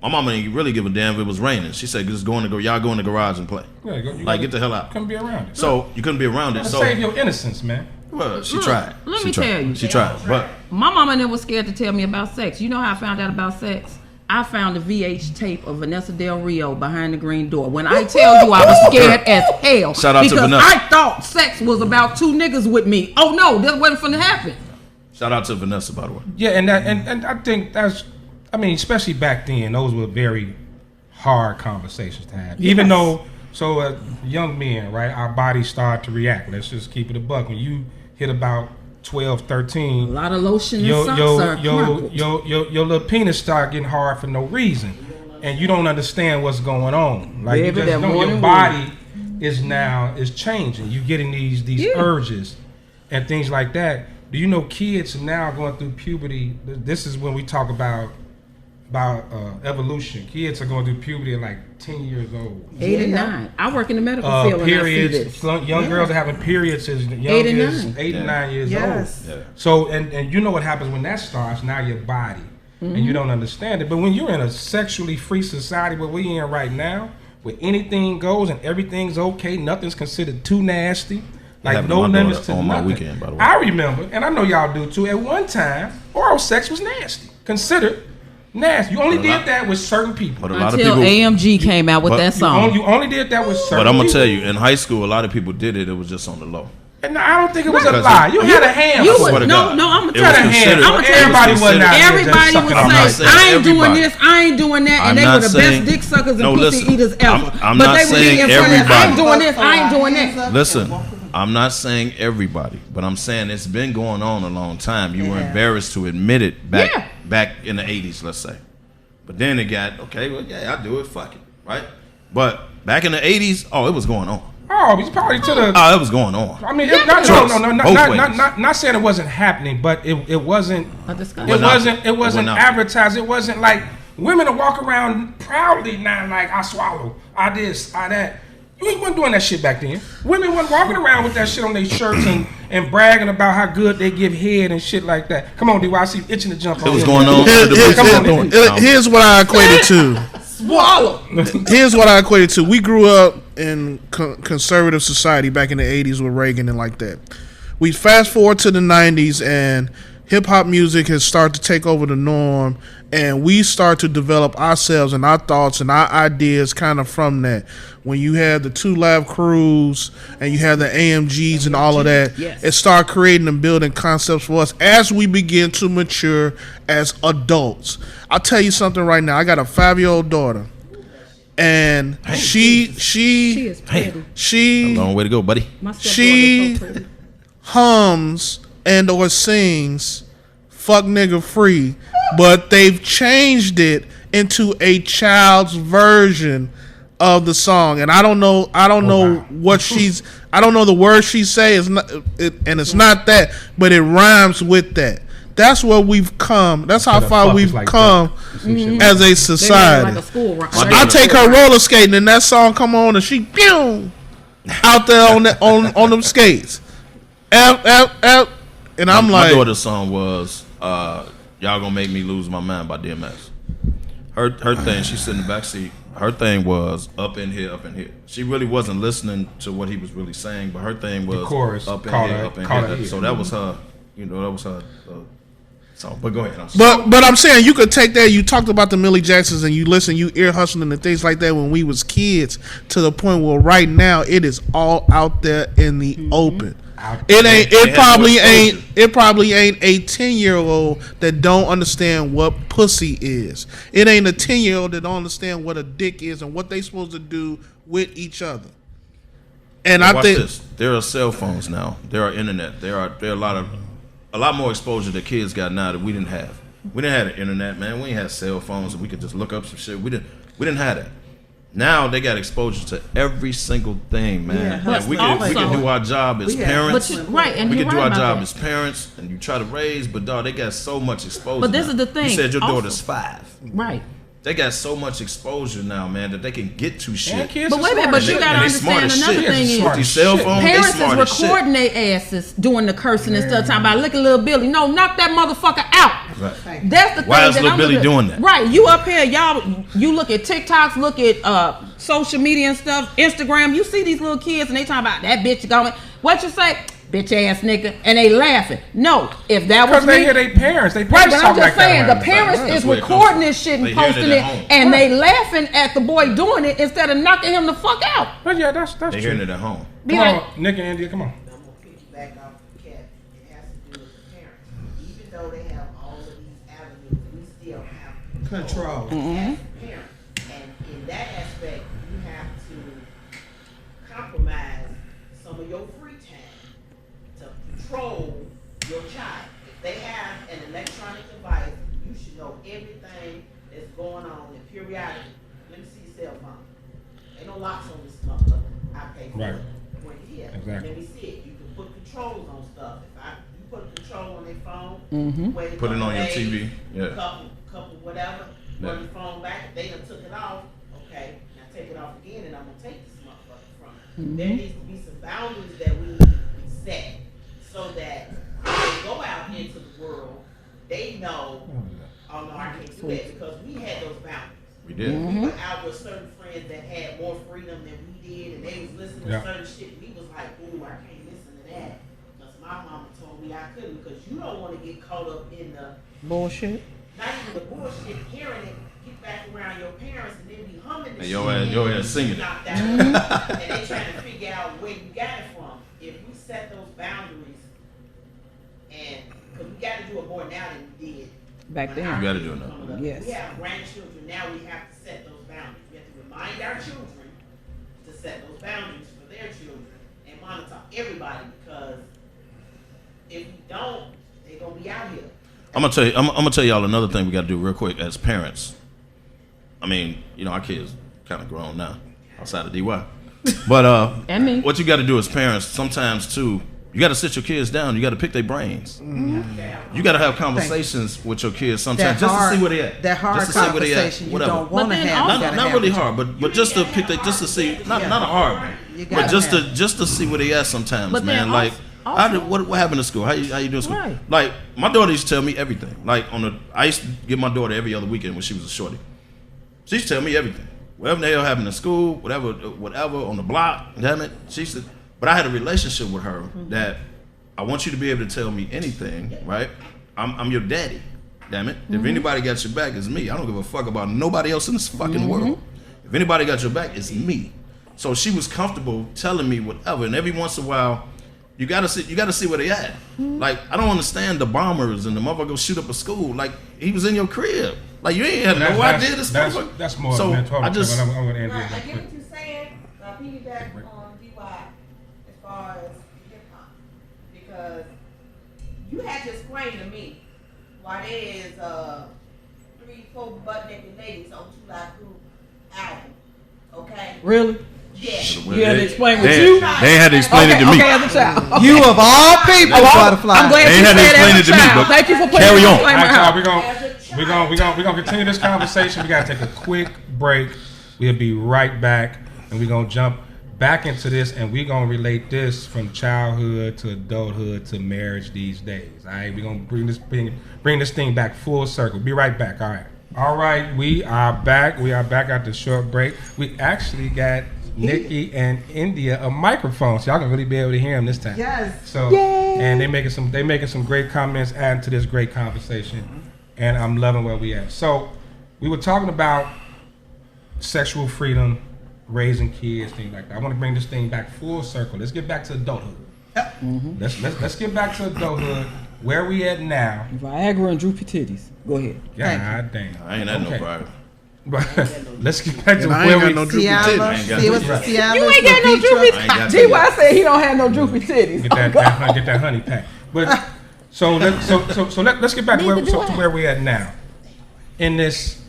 My mama didn't really give a damn if it was raining. She said, just y'all go in the garage and play. Yeah, get the hell out. Couldn't be around it. So you couldn't be around it. So save your innocence, man. Well, she tried. Let me tell you. She tried. But my mama never was scared to tell me about sex. You know how I found out about sex? I found a VH tape of Vanessa Del Rio behind the green door. When I tell you I was scared as hell. Shout out to Vanessa. Because I thought sex was about two niggas with me. Oh no, that wasn't finna happen. Shout out to Vanessa, by the way. Yeah, and I think especially back then, those were very hard conversations to have. Yes. Even though, young men, right, our bodies start to react. Let's just keep it a buck. When you hit about 12, 13, a lot of lotion your and little penis start getting hard for no reason, and you don't understand what's going on. Like, you just know your body is changing. You getting these urges and things like that. Do you know kids now going through puberty? This is when we talk about evolution. Kids are going through puberty at like 10 years old. 8 and 9. I work in the medical field. Periods. And I see this. Young girls are having periods as young as 8 and 9 years old. Yeah. So, and you know what happens when that starts, now your body. And you don't understand it. But when you're in a sexually free society where we're in right now, where anything goes and everything's okay, nothing's considered too nasty. Like no limits to nothing. Weekend, by the way. I remember, and I know y'all do too, at one time, oral sex was nasty. Considered nasty. You only did that with certain people. Until AMG came out with that song. You only did that with certain people. But I'm going to tell you, in high school, a lot of people did it. It was just on the low. And I don't think it was a lie. You had a hand. No, I'm going to tell you. Everybody wasn't out there. Everybody would say, I ain't doing this, I ain't doing that. And they were the best dick suckers and pussy eaters ever. But they would get in front of I ain't doing this, I ain't doing that. Listen. I'm not saying everybody, but I'm saying it's been going on a long time. You were embarrassed to admit it back in the 80s, let's say. But then it got, I do it, fuck it, right? But back in the 80s, it was going on. Oh, it's probably to the... Oh, it was going on. I mean, not saying it wasn't happening, but it wasn't... It wasn't advertised. It wasn't like women to walk around proudly now, like, I swallow, I this, I that. We wasn't doing that shit back then. Women weren't walking around with that shit on their shirts and bragging about how good they give head and shit like that. Come on, DY, I see you itching to jump on. It was going on. Here's what I equated to. Swallow. Here's what I equated to. We grew up in conservative society back in the 80s with Reagan and like that. We fast forward to the 90s and hip-hop music has started to take over the norm, and we start to develop ourselves and our thoughts and our ideas kind of from that. When you have the 2 Live Crews and you have the AMGs and all of that, it start creating and building concepts for us as we begin to mature as adults. I'll tell you something right now. I got a 5-year-old daughter, and she is pretty. A long way to go, buddy. She hums and or sings "Fuck Nigga Free," but they've changed it into a child's version of the song, and I don't know what I don't know the words she say. It's not that, but it rhymes with that. That's where we've come. That's how far we've come as a society. I take her roller skating, and that song come on, and she pew out there on them skates. And I'm like, my daughter's song was "Y'all Gonna Make Me Lose My Mind" by DMS. Her thing, she sit in the back seat. Her thing was up in here. She really wasn't listening to what he was really saying, but her thing was the chorus, up in here. So that was her. That was her. So, but go ahead. But I'm saying you could take that. You talked about the Millie Jacksons and you listen, you ear hustling and things like that when we was kids. To the point where right now it is all out there in the open. It probably ain't a 10-year-old that don't understand what pussy is. It ain't a 10-year-old that don't understand what a dick is and what they supposed to do with each other. And I think there are cell phones now. There are internet. There are a lot more exposure that kids got now that we didn't have. We didn't have the internet, man. We didn't have cell phones and we could just look up some shit. We didn't have that. Now they got exposure to every single thing, man. Yeah, and we can do our job as parents. And we can do our job as parents, and you try to raise, but dog, they got so much exposure. But this is the thing. You said your also, daughter's 5. Right. They got so much exposure now, man, that they can get to shit. But wait a minute, but you gotta understand another thing is with these cell phones, parents is recording their asses doing the cursing and stuff, talking about look at little Billy. No, knock that motherfucker out. Right. That's the thing. Why is little Billy doing that? Right. You up here, y'all. You look at TikToks, look at social media and stuff, Instagram. You see these little kids and they talking about that bitch going. What you say? Bitch ass nigga, and they laughing. No, if that was me, they hear their parents. They right, but I'm just like saying the parents is recording this shit and posting it, and they laughing at the boy doing it instead of knocking him the fuck out. But yeah, that's they hearing it at home. Come on, Nick and India, come on. I'm gonna piggyback off the cat. It has to do with the parents. Even though they have all of these avenues, we still have control as parents. And in that aspect, you have to compromise some of your free time to control your child. If they have an electronic device, you should know everything that's going on and periodically. Let me see your cell phone. Ain't no locks on this motherfucker. I pay for it. Point here. Exactly. Let me see it. You can put controls on stuff. If you put a control on their phone, Put it on your TV. Yeah. Couple whatever. Run your phone back. If they done took it off, okay. Now take it off again, and I'm gonna take this motherfucker from it. There needs to be some boundaries that we need to set so that when they go out into the world, they know, oh no, I can't do that, because we had those boundaries. We did. We were out with certain friends that had more freedom than we did, and they was listening to certain shit. We was like, ooh, I can't listen to that, because my mama told me I couldn't, because you don't want to get caught up in the bullshit. Not even the bullshit, hearing it, get back around your parents, and then be humming the And shit. your ass singing it. And they trying to figure out where you got it from. If we set those boundaries, and because we got to do it more now than we did back then. You got to do it now. Yes. We have grandchildren now. We have to set those boundaries. We have to remind our children to set those boundaries for their children and monitor everybody, because if we don't, they're gonna be out here. I'm gonna tell y'all another thing we got to do real quick as parents. I mean, you know, our kids kind of grown now, outside of DY. But and me. What you got to do as parents sometimes too, you got to sit your kids down. You got to pick their brains. Mm-hmm. You got to have conversations with your kids sometimes just to see where they at. That hard just to conversation see where they at. you don't want to have. Not really hard, but just to pick, just to see, not a hard one, but just to see where they at sometimes, but man. Like. What happened to school? How you doing school? Right. Like my daughter used to tell me everything. Like I used to get my daughter every other weekend when she was a shorty. She used to tell me everything. Whatever the hell happened in school, whatever on the block. Damn it, she said. But I had a relationship with her that I want you to be able to tell me anything, right? I'm your daddy. Damn it. If anybody got your back, it's me. I don't give a fuck about nobody else in this fucking world. If anybody got your back, it's me. So she was comfortable telling me whatever, and every once in a while. You gotta see where they at. Like, I don't understand the bombers and the motherfucker shoot up a school. Like, he was in your crib. Like, you ain't had no idea this motherfucker. That's more so mental. I'm gonna Right, end I get what you're saying. I'll piggyback on DY as far as hip hop, because you had to explain to me why there is 3-4 butt naked ladies on 2 Live Group album. Okay. Really? Yes. You had to explain what you. They had to explain it to me. Okay, as a child. Okay. You of all people, Buddafly. I'm glad you said that as a child. Thank you for putting carry on. All right, we're gonna continue this conversation. We gotta take a quick break. We'll be right back, and we're gonna jump back into this, and we're gonna relate this from childhood to adulthood to marriage these days. All right, we're gonna bring this thing back full circle. Be right back. All right, we are back. We are back after the short break. We actually got Nikki and India a microphone, so y'all can really be able to hear them this time. Yes. So, and they making some great comments, adding to this great conversation, and I'm loving where we at. So, we were talking about sexual freedom, raising kids, things like that. I want to bring this thing back full circle. Let's get back to adulthood. Let's get back to adulthood. Where we at now? Viagra and droopy titties. Go ahead. God damn. I ain't had no Viagra. But let's get back to I where ain't we. got no droopy titties. You ain't got no droopy. DY said he don't have no droopy titties. Get that honey pack. But so let's get back to where we at now. In this,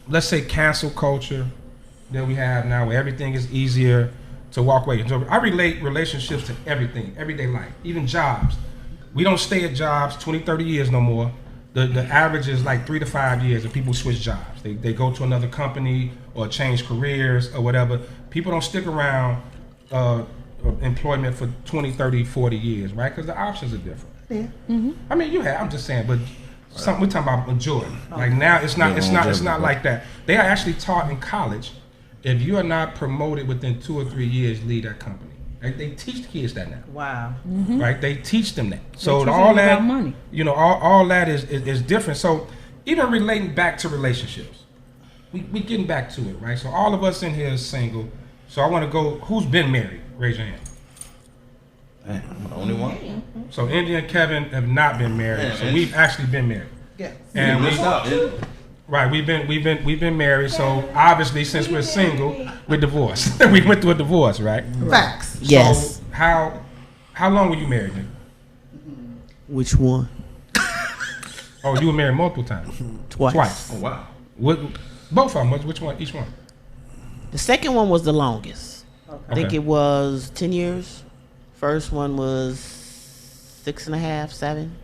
let's say, cancel culture, that we have now, where everything is easier to walk away. So I relate relationships to everything, everyday life, even jobs. We don't stay at jobs 20, 30 years no more. The average is like 3 to 5 years and people switch jobs. They go to another company or change careers or whatever. People don't stick around employment for 20, 30, 40 years, right? Because the options are different. Yeah. I mean, I'm just saying, but we're talking about majority. Like now, it's not like that. They are actually taught in college, if you are not promoted within 2 or 3 years, leave that company. Like, they teach the kids that now. Wow. Right? They teach them that. So all that, money. All that is different. So even relating back to relationships, we getting back to it, right? So all of us in here is single. So I want to go. Who's been married? Raise your hand. Man, I'm the only one. So India and Kevin have not been married. So we've actually been married. Yeah. And we've been married. So obviously, since we're single, we're divorced. We went through a divorce, right? Facts. Yes. So how long were you married, Nick? Which one? Oh, you were married multiple times. Twice. Oh wow. Both of them. Which one? Each one. The second one was the longest. Okay. I think it was 10 years. First one was 6.5, 7.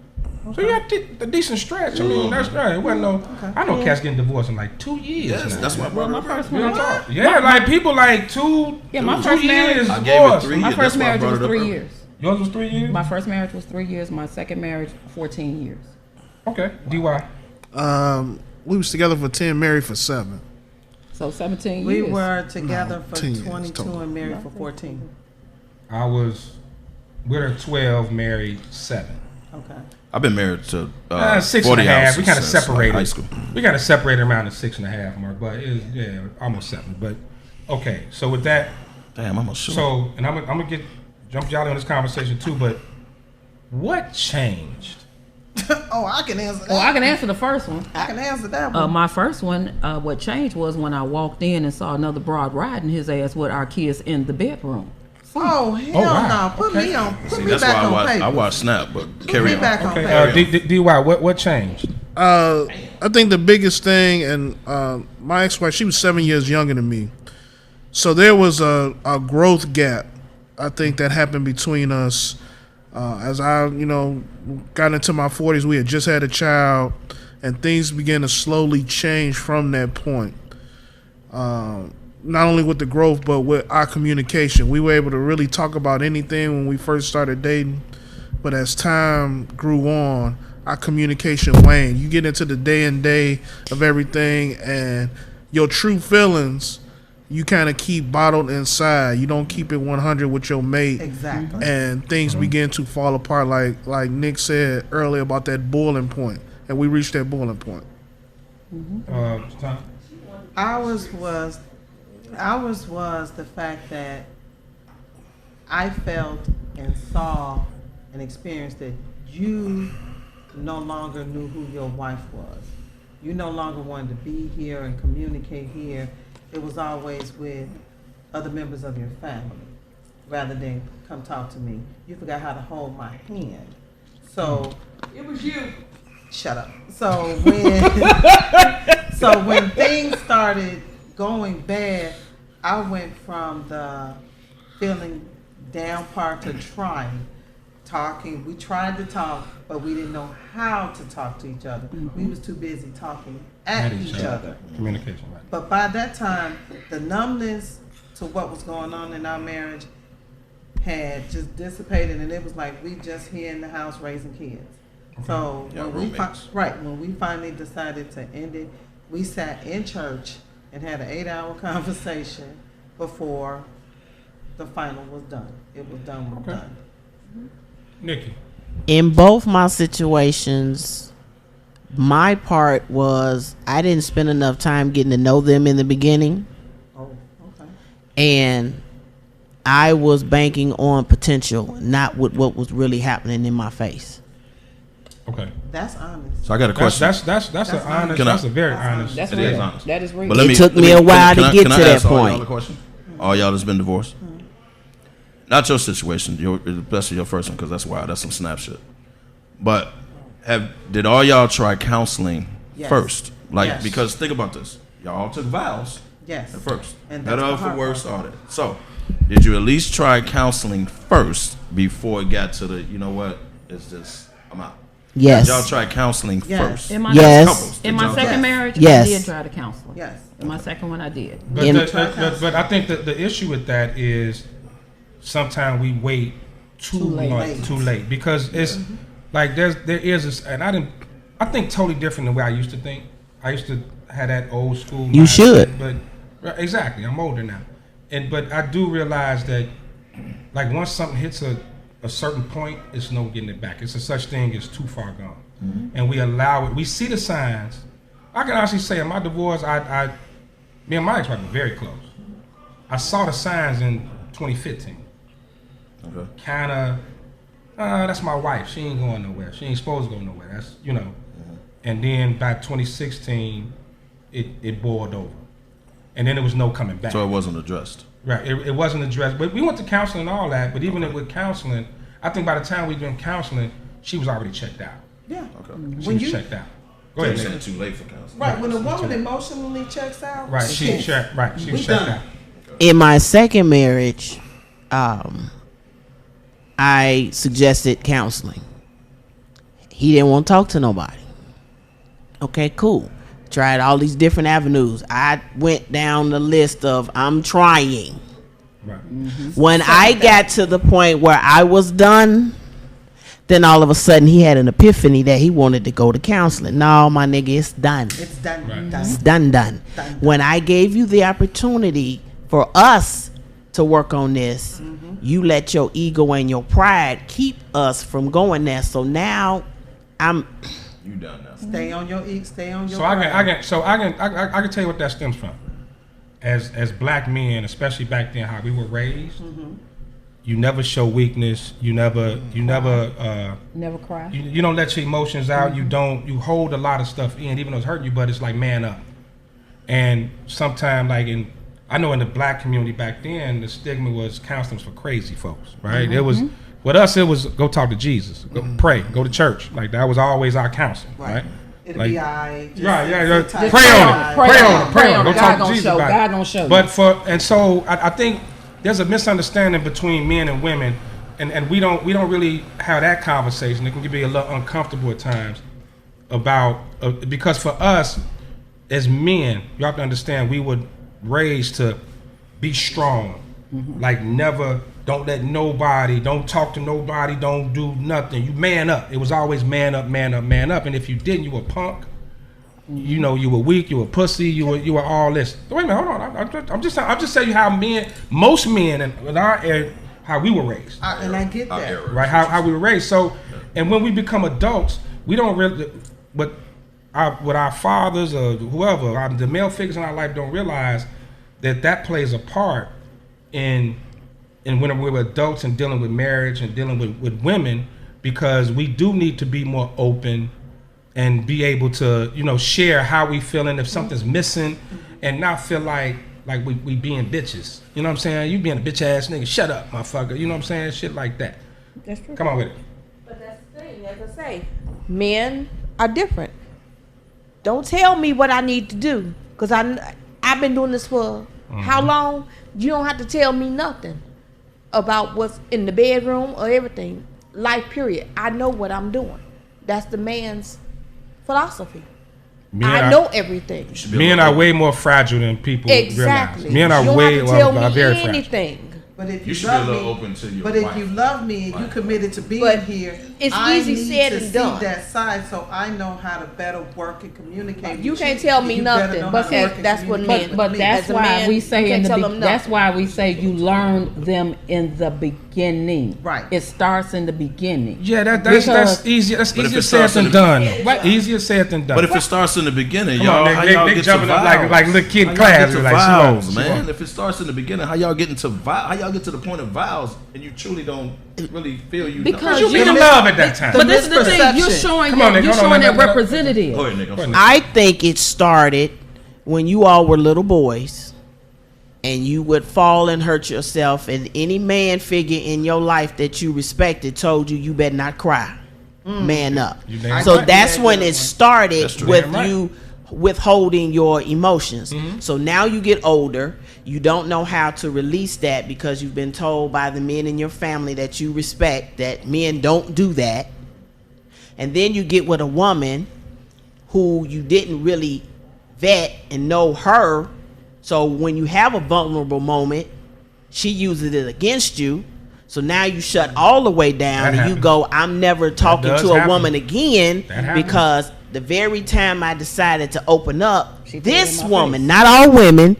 So you had a decent stretch. I mean, that's right. It wasn't no. I know cats getting divorced in like 2 years. Yes, now. that's my brother. My first Real one. talk. Yeah, like people like 2. Yeah, my 2 first marriage. years I gave it divorced. 3 My years. first That's why I marriage brought was it up 3 earlier. years. Yours was 3 years. My first marriage was 3 years. My second marriage, 14 years. Okay. DY. We was together for 10, married for 7. So 17 We years. were together for 10 years 22 total. and married for 14. I was with her 12, married 7. Okay. I've been married to 6 and 40 a half. houses We kind of since, separated. high school. We kind of separated around the 6.5 mark, but it was, almost 7. But okay, so with that, Damn, I'm a sure. so and I'm gonna jump y'all in this conversation too. But what changed? Oh, I can answer that. Well, I can answer the first one. I can answer that one. My first one, what changed was when I walked in and saw another broad riding his ass with our kids in the bedroom. Oh, hell wow. no. Put Okay. me on. Put See, me that's back why on paper. I watch Snap, but Put carry me on. back on Okay, paper. DY, what changed? I think the biggest thing, and my ex-wife, she was 7 years younger than me, so there was a growth gap. I think that happened between us. As I, got into my 40s, we had just had a child, and things began to slowly change from that point. Not only with the growth, but with our communication. We were able to really talk about anything when we first started dating, but as time grew on, our communication waned. You get into the day and day of everything, and your true feelings, you kind of keep bottled inside. You don't keep it 100 with your mate. Exactly. And things begin to fall apart, like Nick said earlier about that boiling point, and we reached that boiling point. Tom? Ours was the fact that I felt and saw and experienced that you no longer knew who your wife was. You no longer wanted to be here and communicate here. It was always with other members of your family rather than come talk to me. You forgot how to hold my hand. So It was you. shut up. So when things started going bad, I went from the feeling down part to talking. We tried to talk, but we didn't know how to talk to each other. We was too busy talking at each other. Communication, right? But by that time, the numbness to what was going on in our marriage had just dissipated, and it was like we just here in the house raising kids. So Yeah, when roommates. when we finally decided to end it, we sat in church and had an 8-hour conversation before the final was done. It was done. Okay. Done. Nikki. In both my situations, my part was I didn't spend enough time getting to know them in the beginning, Oh, okay. and I was banking on potential, not with what was really happening in my face. Okay. That's honest. So I got a question. That's an honest. Can I- That's a very honest. That's It is real. honest. That is real. But let It took me a while to get can I to that ask all y'all point. a question? All y'all that's been divorced? Not your situation, especially your first one, because that's wild. That's some snap shit. But did all y'all try counseling Yes. first? Like, Yes. because think about this. Y'all all took vows. Yes. At first. And that's Better the or for hard worse, part. all that. So, did you at least try counseling first before it got to the, you know what, it's just, I'm out? Yes. Did y'all try counseling first? In my Yes. Couples, In did my y'all second try? marriage, Yes. I did try to counseling. Yes. In my second one, I did. But I think that the issue with that is sometimes we wait too late because it's like there is this, and I think totally different than the way I used to think. I used to have that old school. You mindset, should. but exactly, I'm older now, but I do realize that like once something hits a certain point, it's no getting it back. It's a such thing as too far gone, and we allow it. We see the signs. I can honestly say, in my divorce, me and my ex-wife were very close. I saw the signs in 2015. Okay. Kind of, that's my wife. She ain't going nowhere. She ain't supposed to go nowhere. That's, you know. And then by 2016, it boiled over. And then there was no coming back. So it wasn't addressed. Right. It wasn't addressed. But we went to counseling and all that. But even with counseling, I think by the time we'd been counseling, she was already checked out. Yeah. Okay. She was checked out. Go So ahead, you're Nick. saying too late for counseling. Right. When a woman emotionally checks out, Right. She was checked out. In my second marriage, I suggested counseling. He didn't want to talk to nobody. Okay, cool. Tried all these different avenues. I went down the list of I'm trying. Right. When I got to the point where I was done, then all of a sudden he had an epiphany that he wanted to go to counseling. No, my nigga, it's done. it's done. Right. Done. It's done. When I gave you the opportunity for us to work on this, you let your ego and your pride keep us from going there. So now You done now. Stay on your Stay on your. So I can tell you what that stems from. As black men, especially back then, how we were raised, you never show weakness. You never Never cry. you don't let your emotions out. You hold a lot of stuff in, even though it's hurting you. But it's like man up. And sometimes, like I know in the black community back then, the stigma was counseling was for crazy folks, right? It was with us. It was go talk to Jesus, go pray, go to church. Like that was always our counseling, right? It'll Like, be alright. Yeah. sit tight. Pray on it. Go God talk to gonna Jesus show. about God it. gonna show. But so I think there's a misunderstanding between men and women, and we don't really have that conversation. It can be a little uncomfortable at times about because for us as men, you have to understand we were raised to be strong, like never. Don't let nobody, don't talk to nobody, don't do nothing. You man up. It was always man up. And if you didn't, you were punk. You know, you were weak, you were pussy, you were all this. Wait a minute, hold on. I'm just telling you how most men in our area, how we were raised. And I get that. Right, how we were raised. So, and when we become adults, we don't really, with our fathers or whoever, the male figures in our life don't realize that plays a part in when we're adults and dealing with marriage and dealing with women, because we do need to be more open and be able to, share how we feeling if something's missing, and not feel like we being bitches. You know what I'm saying? You being a bitch ass nigga, shut up, motherfucker. You know what I'm saying? Shit like that. That's true. Come on with it. But that's the thing, as I say, men are different. Don't tell me what I need to do, because I've been doing this for how long? You don't have to tell me nothing about what's in the bedroom or everything. Life period. I know what I'm doing. That's the man's philosophy. I know everything. Men are way more fragile than people Exactly. realize. Men are you don't way have to tell me very fragile. anything. But if You you, should be a love little me, open to your but if wife. you love me and you committed to being But here, it's I easy need said to and see done. that side so I know how to better work and communicate. You with can't tell me You better nothing. know But how to work and that's what communicate men. with But me. that's As a why man, we you say can't tell them that's nothing. why we say you learn them in the beginning. Right. It starts in the beginning. Yeah, that's Because- easier. That's But if easier it said starts than in the- done. Right. Easier said than done. But if it starts in the beginning, Come y'all, on, how they y'all get jumping to up vows? like little kid in How y'all class. get to Like, vows, she man. won't. If it starts in the beginning, how y'all getting to how y'all get to the point of vows and you truly don't really feel you? Because You in love at that time. But this is the thing. You're misperception. showing Come on, Nick, you're hold on, showing let- that let- representative. Go ahead, Nick. I'm sorry. I think it started when you all were little boys and you would fall and hurt yourself, and any man figure in your life that you respected told you better not cry. Man up. You damn So right. that's when it started That's true. with Damn right. you withholding your emotions. So now you get older, you don't know how to release that because you've been told by the men in your family that you respect that men don't do that. And then you get with a woman who you didn't really vet and know her. So when you have a vulnerable moment, she uses it against you. So now you shut all the way down and you go, I'm never talking to a woman again because the very time I decided to open up, this woman, not all women,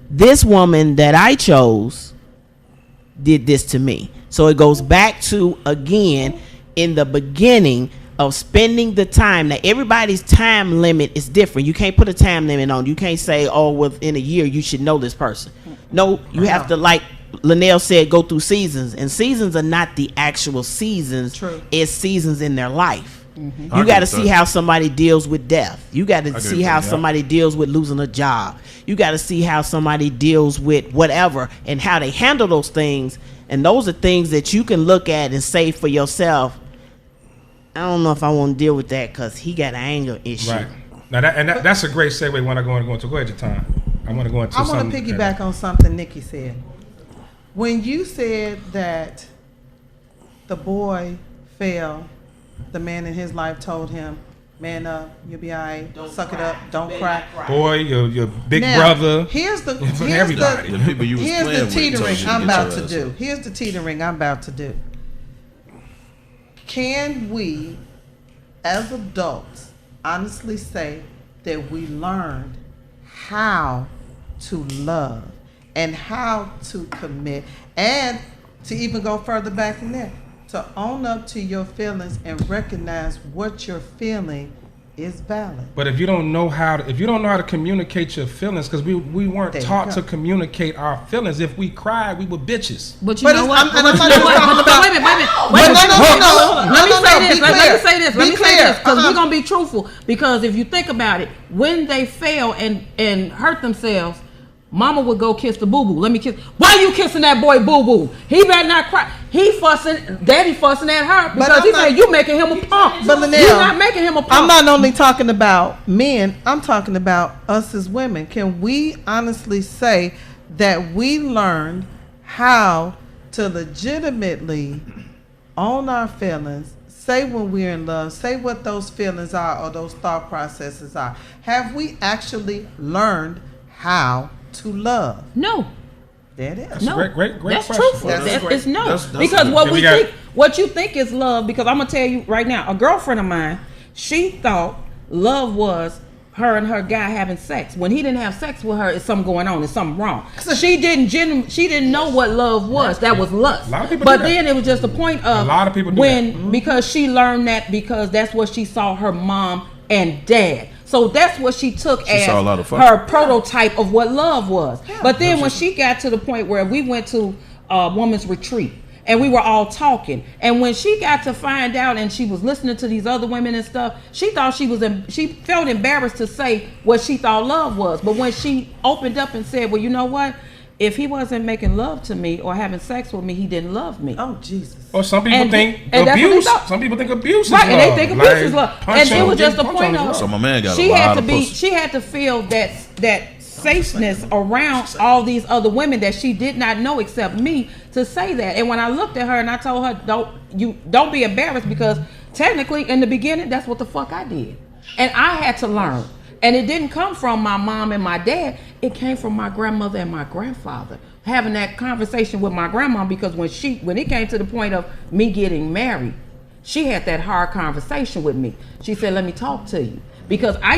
this woman that I chose did this to me. So it goes back to, again, in the beginning of spending the time. Now, everybody's time limit is different. You can't put a time limit on. You can't say, oh, within a year, you should know this person. No, you have to, like Linnell said, go through seasons. And seasons are not the actual seasons. True. It's seasons in their life. You got to see how somebody deals with death. You got to see how somebody deals with losing a job. You got to see how somebody deals with whatever and how they handle those things. And those are things that you can look at and say for yourself, I don't know if I want to deal with that because he got an anger issue. Right. Now that's a great segue when I go into. Go ahead, your time. I want to go into. I want to piggyback on something Nikki said. When you said that the boy fell, the man in his life told him, "Man up, you'll be all right. Suck it up. Don't cry." Boy, your big brother. Here's the teetering I'm about to do. Here's the teetering I'm about to do. Can we, as adults, honestly say that we learned how to love and how to commit, and to even go further back in there, to own up to your feelings and recognize what you're feeling is valid? But if you don't know how to communicate your feelings, because we weren't taught to communicate our feelings. If we cried, we were bitches. But you know what? Wait a minute. Let me say this, because we're gonna be truthful. Because if you think about it, when they fail and hurt themselves, Mama would go kiss the boo-boo. Let me kiss. Why are you kissing that boy boo-boo? He better not cry. Daddy fussing at her because he said you making him a punk. But Linnell, you're not making him a punk. I'm not only talking about men, I'm talking about us as women. Can we honestly say that we learned how to legitimately own our feelings, say when we're in love, say what those feelings are or those thought processes are? Have we actually learned how to love? No. There it is. No. Great that's question. Truthful. It's no. That's because what you think is love, because I'm gonna tell you right now, a girlfriend of mine, she thought love was her and her guy having sex. When he didn't have sex with her, it's something going on, it's something wrong. She didn't know what love was. That was lust. But then it was just a point of a lot of people because she learned that because that's what she saw her mom and dad. So that's what she took as her prototype of what love was. Yeah. But then when she got to the point where we went to a woman's retreat and we were all talking, and when she got to find out and she was listening to these other women and stuff, she thought she felt embarrassed to say what she thought love was. But when she opened up and said, well, you know what? If he wasn't making love to me or having sex with me, he didn't love me. Oh, Jesus. Or some people think abuse. Some people think abuse is love. Right, and they think abuse is love. And it was just the point of so my man got she had to feel that safeness around all these other women that she did not know except me to say that. And when I looked at her and I told her, don't be embarrassed, because technically in the beginning that's what the fuck I did. And I had to learn. And it didn't come from my mom and my dad. It came from my grandmother and my grandfather. Having that conversation with my grandma, because when it came to the point of me getting married, she had that hard conversation with me. She said, let me talk to you. Because I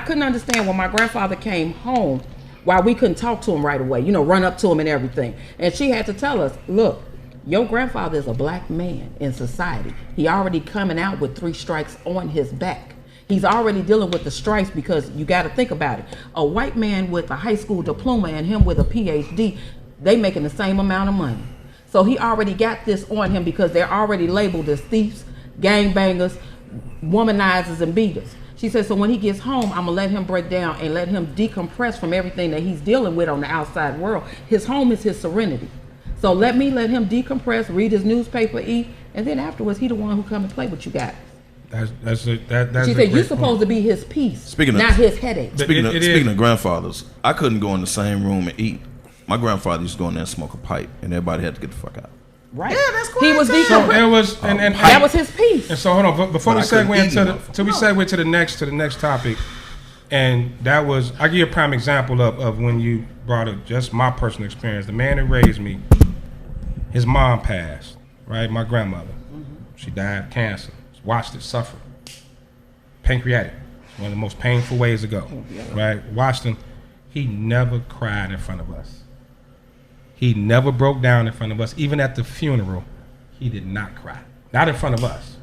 couldn't understand when my grandfather came home why we couldn't talk to him right away, run up to him and everything. And she had to tell us, look, your grandfather is a black man in society. He already coming out with 3 strikes on his back. He's already dealing with the stripes, because you got to think about it. A white man with a high school diploma and him with a PhD, they making the same amount of money. So he already got this on him because they're already labeled as thieves, gangbangers, womanizers, and beaters. She said, so when he gets home, I'm going to let him break down and let him decompress from everything that he's dealing with on the outside world. His home is his serenity. So let him decompress, read his newspaper, eat, and then afterwards, he the one who come and play with you guys. That's She a said great you're supposed point. to be his peace, Speaking of- not his headache. Speaking of grandfathers, I couldn't go in the same room and eat. My grandfather used to go in there and smoke a pipe, and everybody had to get the fuck out. Right. Yeah, that's cool. He was So decompressed. it was, and That was his peace. And so hold on, before But we I couldn't segue eat into it, the, motherfucker. till we segue to the next topic, and that was, I give you a prime example of when you brought up just my personal experience. The man that raised me, his mom passed, right? My grandmother, she died of cancer. Watched it suffer. Pancreatic, one of the most painful ways to go, right? Watched him. He never cried in front of us. He never broke down in front of us. Even at the funeral, he did not cry. Not in front of us.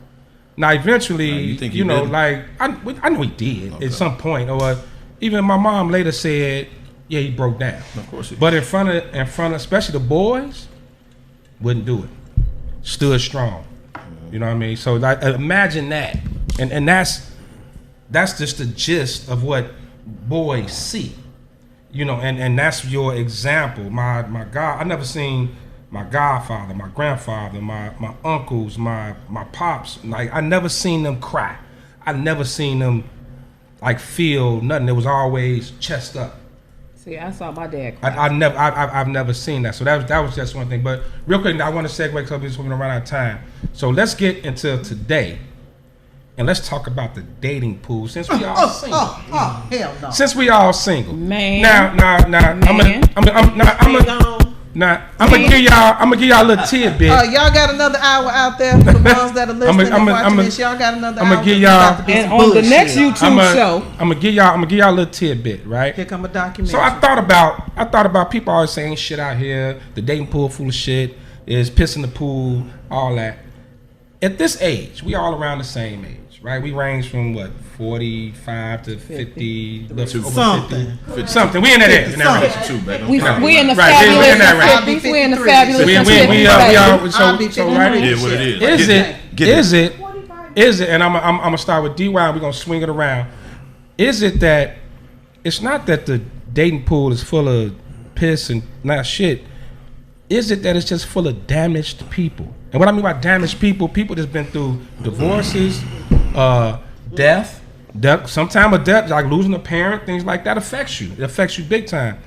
Now, eventually, you think he you know, didn't? like, I know he did at some point. Or even my mom later said, yeah, he broke down. Of course he did. But in front of, especially the boys, wouldn't do it. Stood strong. You know what I mean? So like, imagine that. And that's just the gist of what boys see. You know, and that's your example. My God, I never seen my godfather, my grandfather, my uncles, my pops. Like I never seen them cry. I never seen them like feel nothing. It was always chest up. See, I saw my dad cry. I've never seen that. So that was just one thing. But real quick, I want to segue because we're just going to run out of time. So let's get into today. And let's talk about the dating pool since we all single. Oh, hell no. Since we all single. Man. Now, I'm gonna give y'all a little tidbit. Y'all got another hour out there for the ones that are listening and watching this. Y'all got another hour. give y'all- And on the next YouTube show, I'm gonna give y'all a little tidbit, right? Here come a documentary. So I thought about people always saying shit out here. The dating pool full of shit. Is pissing the pool, all that. At this age, we all around the same age, right? We range from what 45 to 50, over 50. Something. We in that age. we in the Right, we in that fabulous range. 50s. We in the fabulous We 50s. so right. Yeah, what it is. Is it? And I'm gonna start with DY. We're gonna swing it around. Is it that it's not that the dating pool is full of piss and not shit? Is it that it's just full of damaged people? And what I mean by damaged people that's been through divorces, death, sometimes a death, like losing a parent, things like that affects you. It affects you big time.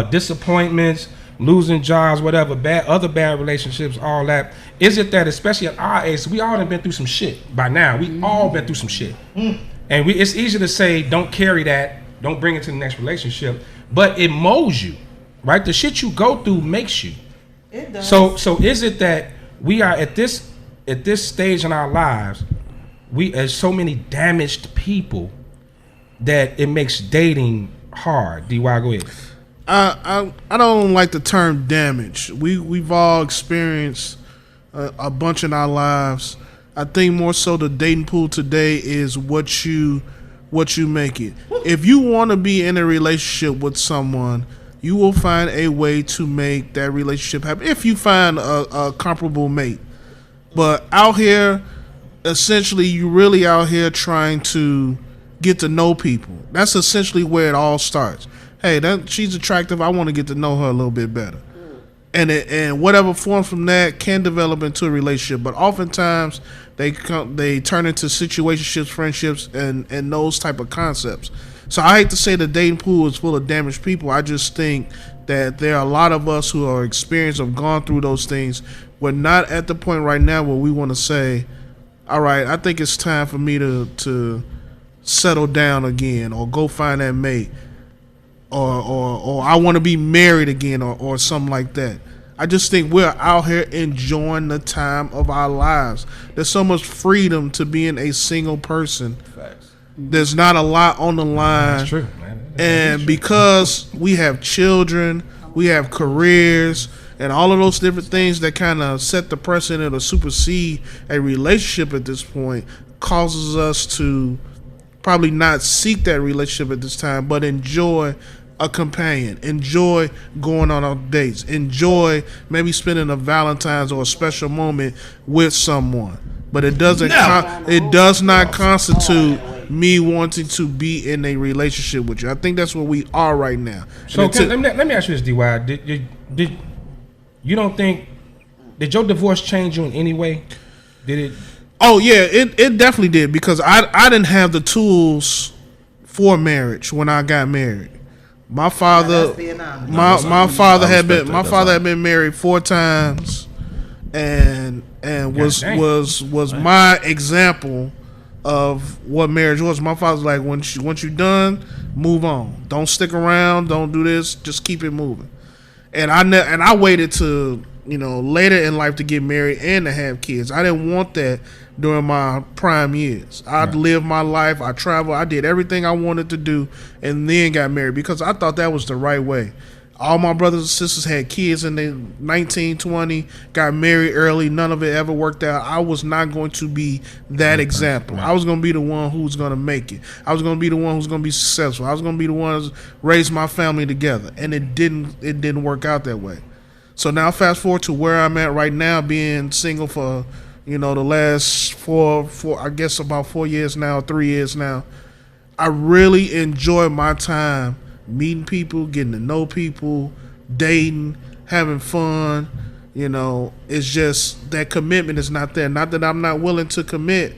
Disappointments, losing jobs, whatever, other bad relationships, all that. Is it that, especially at our age, we all have been through some shit by now. We all been through some shit. And it's easy to say, don't carry that, don't bring it to the next relationship, but it molds you, right? The shit you go through makes you. It does. So is it that we are at this stage in our lives, we are so many damaged people that it makes dating hard? DY, go ahead. I don't like the term damage. We've all experienced a bunch in our lives. I think more so the dating pool today is what you make it. If you want to be in a relationship with someone, you will find a way to make that relationship happen if you find a comparable mate. But out here, essentially, you really out here trying to get to know people. That's essentially where it all starts. Hey, she's attractive. I want to get to know her a little bit better. And whatever forms from that can develop into a relationship. But oftentimes, they turn into situationships, friendships, and those type of concepts. So I hate to say the dating pool is full of damaged people. I just think that there are a lot of us who are experienced, have gone through those things. We're not at the point right now where we want to say, all right, I think it's time for me to settle down again, or go find that mate, or I want to be married again, or something like that. I just think we're out here enjoying the time of our lives. There's so much freedom to being a single person. Facts. There's not a lot on the line. That's true, man. And because we have children, we have careers, and all of those different things that kind of set the precedent or supersede a relationship at this point, causes us to probably not seek that relationship at this time, but enjoy a companion, enjoy going on our dates, enjoy maybe spending a Valentine's or a special moment with someone. But it doesn't. It does not constitute me wanting to be in a relationship with you. I think that's where we are right now. So let me ask you this, DY. Did you don't think, did your divorce change you in any way? Did it? Oh yeah, it definitely did, because I didn't have the tools for marriage when I got married. My father, my father had been married 4 times, and was my example of what marriage was. My father's like, once you're done, move on. Don't stick around. Don't do this. Just keep it moving. And I waited to later in life to get married and to have kids. I didn't want that during my prime years. I'd lived my life. I traveled. I did everything I wanted to do, and then got married because I thought that was the right way. All my brothers and sisters had kids in their 19, 20, got married early. None of it ever worked out. I was not going to be that example. I was going to be the one who was going to make it. I was going to be the one who was going to be successful. I was going to be the one who raised my family together, and it didn't work out that way. So now fast forward to where I'm at right now, being single for the last four I guess about 4 years now, 3 years now. I really enjoy my time meeting people, getting to know people, dating, having fun. It's just that commitment is not there. Not that I'm not willing to commit,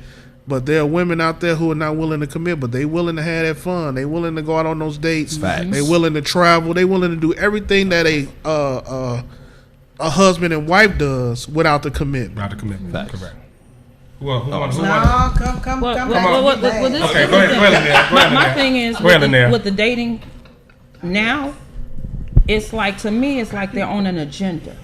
but there are women out there who are not willing to commit, but they willing to have that fun. They willing to go out on those dates. Facts. They willing to travel. They willing to do everything that a husband and wife does without the commitment. Without the commitment. Facts. Correct. Who wants? Come on. Okay, go ahead. My thing is with the dating now, it's like, to me, it's like they're on an agenda.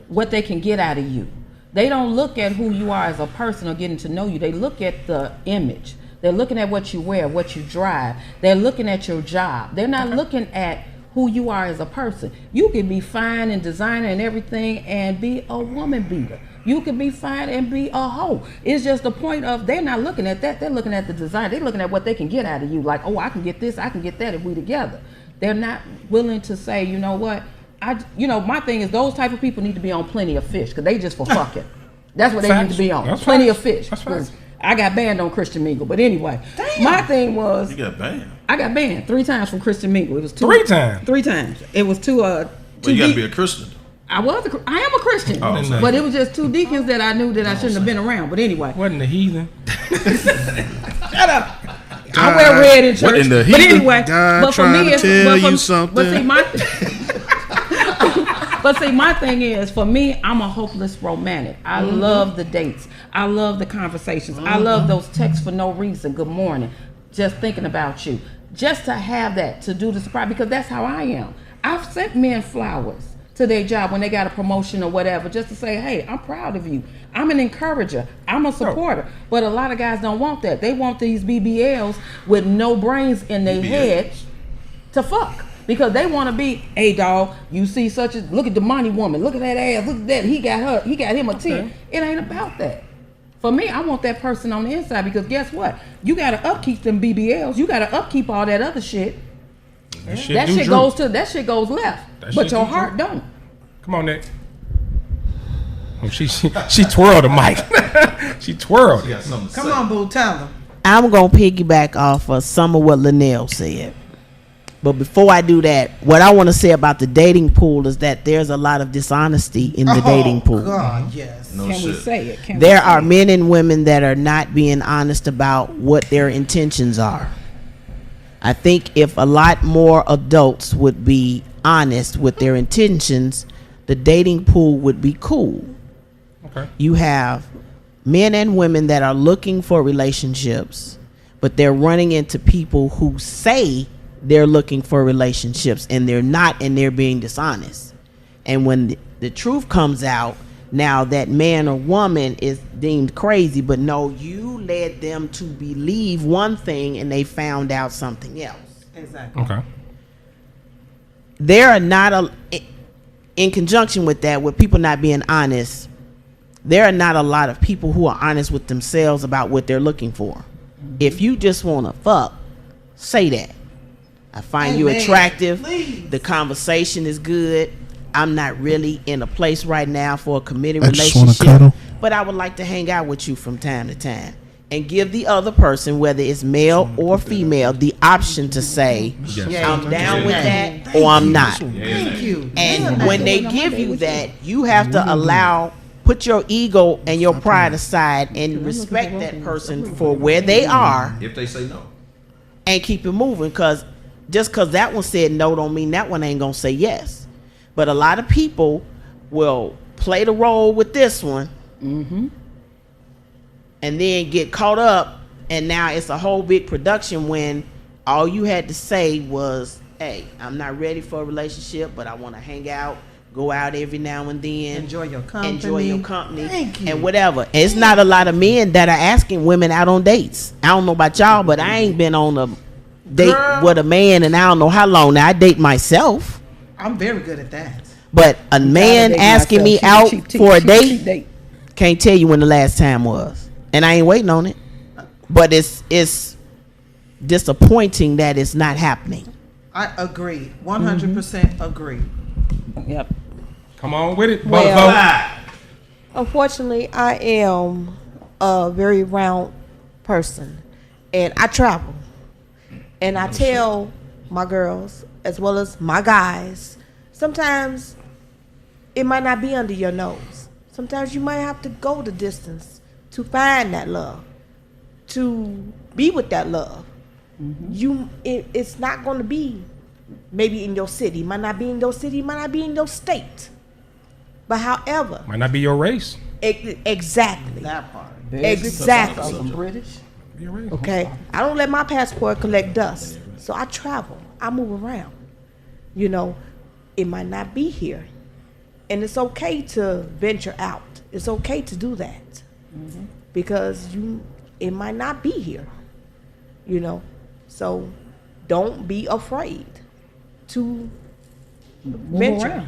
What they can get out of you. They don't look at who you are as a person or getting to know you. They look at the image. They're looking at what you wear, what you drive. They're looking at your job. They're not looking at who you are as a person. You can be fine and designer and everything and be a woman beater. You can be fine and be a hoe. It's just the point of, they're not looking at that. They're looking at the design. They're looking at what they can get out of you. Like, oh, I can get this, I can get that if we together. They're not willing to say, you know what? My thing is, those type of people need to be on Plenty of Fish, because they just for fucking. That's what they need to be on. That's Plenty facts. of Fish. That's facts. I got banned on Christian Mingle, but anyway, my thing was, You got banned. I got banned 3 times from Christian Mingle. It was 3 times. 3 times. It was two. Well, you got to be a Christian. I am a Christian, Oh, but it was just 2 deacons that I knew that I shouldn't have been around. But anyway, Wasn't the heathen? shut up. I wear red in church. What in the but heathen? anyway, God but for trying me, to it's tell you but something. see, my thing is, for me, I'm a hopeless romantic. I love the dates. I love the conversations. I love those texts for no reason. Good morning. Just thinking about you. Just to have that, to do the surprise, because that's how I am. I've sent men flowers to their job when they got a promotion or whatever, just to say, hey, I'm proud of you. I'm an encourager. I'm a supporter. But a lot of guys don't want that. They want these BBLs with no brains in their head to fuck. Because they want to be, hey dog, you see such a, look at the money woman, look at that ass, look at that, he got him a 10. It ain't about that. For me, I want that person on the inside, because guess what? You got to upkeep them BBLs. You got to upkeep all that other shit. That shit goes left, but your heart don't. Come on, Nick. Oh, she twirled the mic. She twirled. Come on, boo, tell them. I'm going to piggyback off of some of what Linnell said. But before I do that, what I want to say about the dating pool is that there's a lot of dishonesty in the dating pool. God, yes. No Can shit. we say it? There are men and women that are not being honest about what their intentions are. I think if a lot more adults would be honest with their intentions, the dating pool would be cool. Okay. You have men and women that are looking for relationships, but they're running into people who say they're looking for relationships and they're not, and they're being dishonest. And when the truth comes out, now that man or woman is deemed crazy, but no, you led them to believe one thing and they found out something else. Exactly. Okay. There are not in conjunction with that, with people not being honest, there are not a lot of people who are honest with themselves about what they're looking for. If you just want to fuck, say that. I find you attractive. Please. The conversation is good. I'm not really in a place right now for a committed I just wanna relationship, cuddle. but I would like to hang out with you from time to time and give the other person, whether it's male or female, the option to say, I'm down with that or I'm not. Thank you. And when they give you that, you have to put your ego and your pride aside and respect that person for where they are. If they say no. And keep it moving, because just because that one said no don't mean that one ain't gonna say yes. But a lot of people will play the role with this one, and then get caught up, and now it's a whole big production when all you had to say was, hey, I'm not ready for a relationship, but I want to hang out, go out every now and then, Enjoy your company. Thank you. And whatever. And it's not a lot of men that are asking women out on dates. I don't know about y'all, but I ain't been on a date with a man and I don't know how long. Now I date myself. I'm very good at that. But a man asking me out for a date, can't tell you when the last time was. And I ain't waiting on it. But it's disappointing that it's not happening. I agree. 100% agree. Yep. Come on with it. Well, unfortunately, I am a very round person, and I travel. And I tell my girls, as well as my guys, sometimes it might not be under your nose. Sometimes you might have to go the distance to find that love, to be with that love. It's not going to be maybe in your city. Might not be in your city. Might not be in your state. But however, might not be your race. Exactly. That part. Exactly. I'm British. Okay. I don't let my passport collect dust. So I travel. I move around. You know, it might not be here. And it's okay to venture out. It's okay to do that. Because it might not be here. You know. So don't be afraid to venture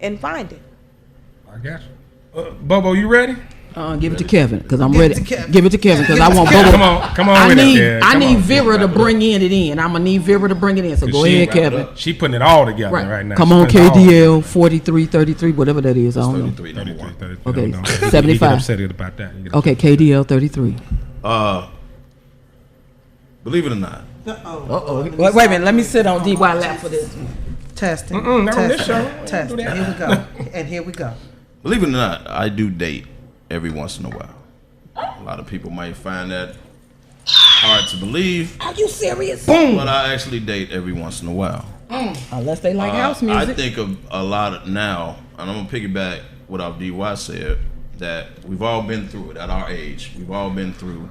and find it. I got you. Bobo, you ready? Give it to Kevin, because I'm ready. Give it to Kevin, because I want Bobo. Come on with it. I need Vera to bring it in. I'm going to need Vera to bring it in. So go ahead, Kevin. She putting it all together right now. Come on, KDL 4333, whatever that is. I don't know. 33. Okay, You 75. get upset about that. Okay, KDL 33. Believe it or not. Wait a minute. Let me sit on DY lap for this. Testing. Not on this show. Testing. Here we go. And here we go. Believe it or not, I do date every once in a while. A lot of people might find that hard to believe. Are you serious? But I actually date every once in a while. Unless they like house music. I think of a lot of now, and I'm going to piggyback what our DY said, that we've all been through it at our age. We've all been through,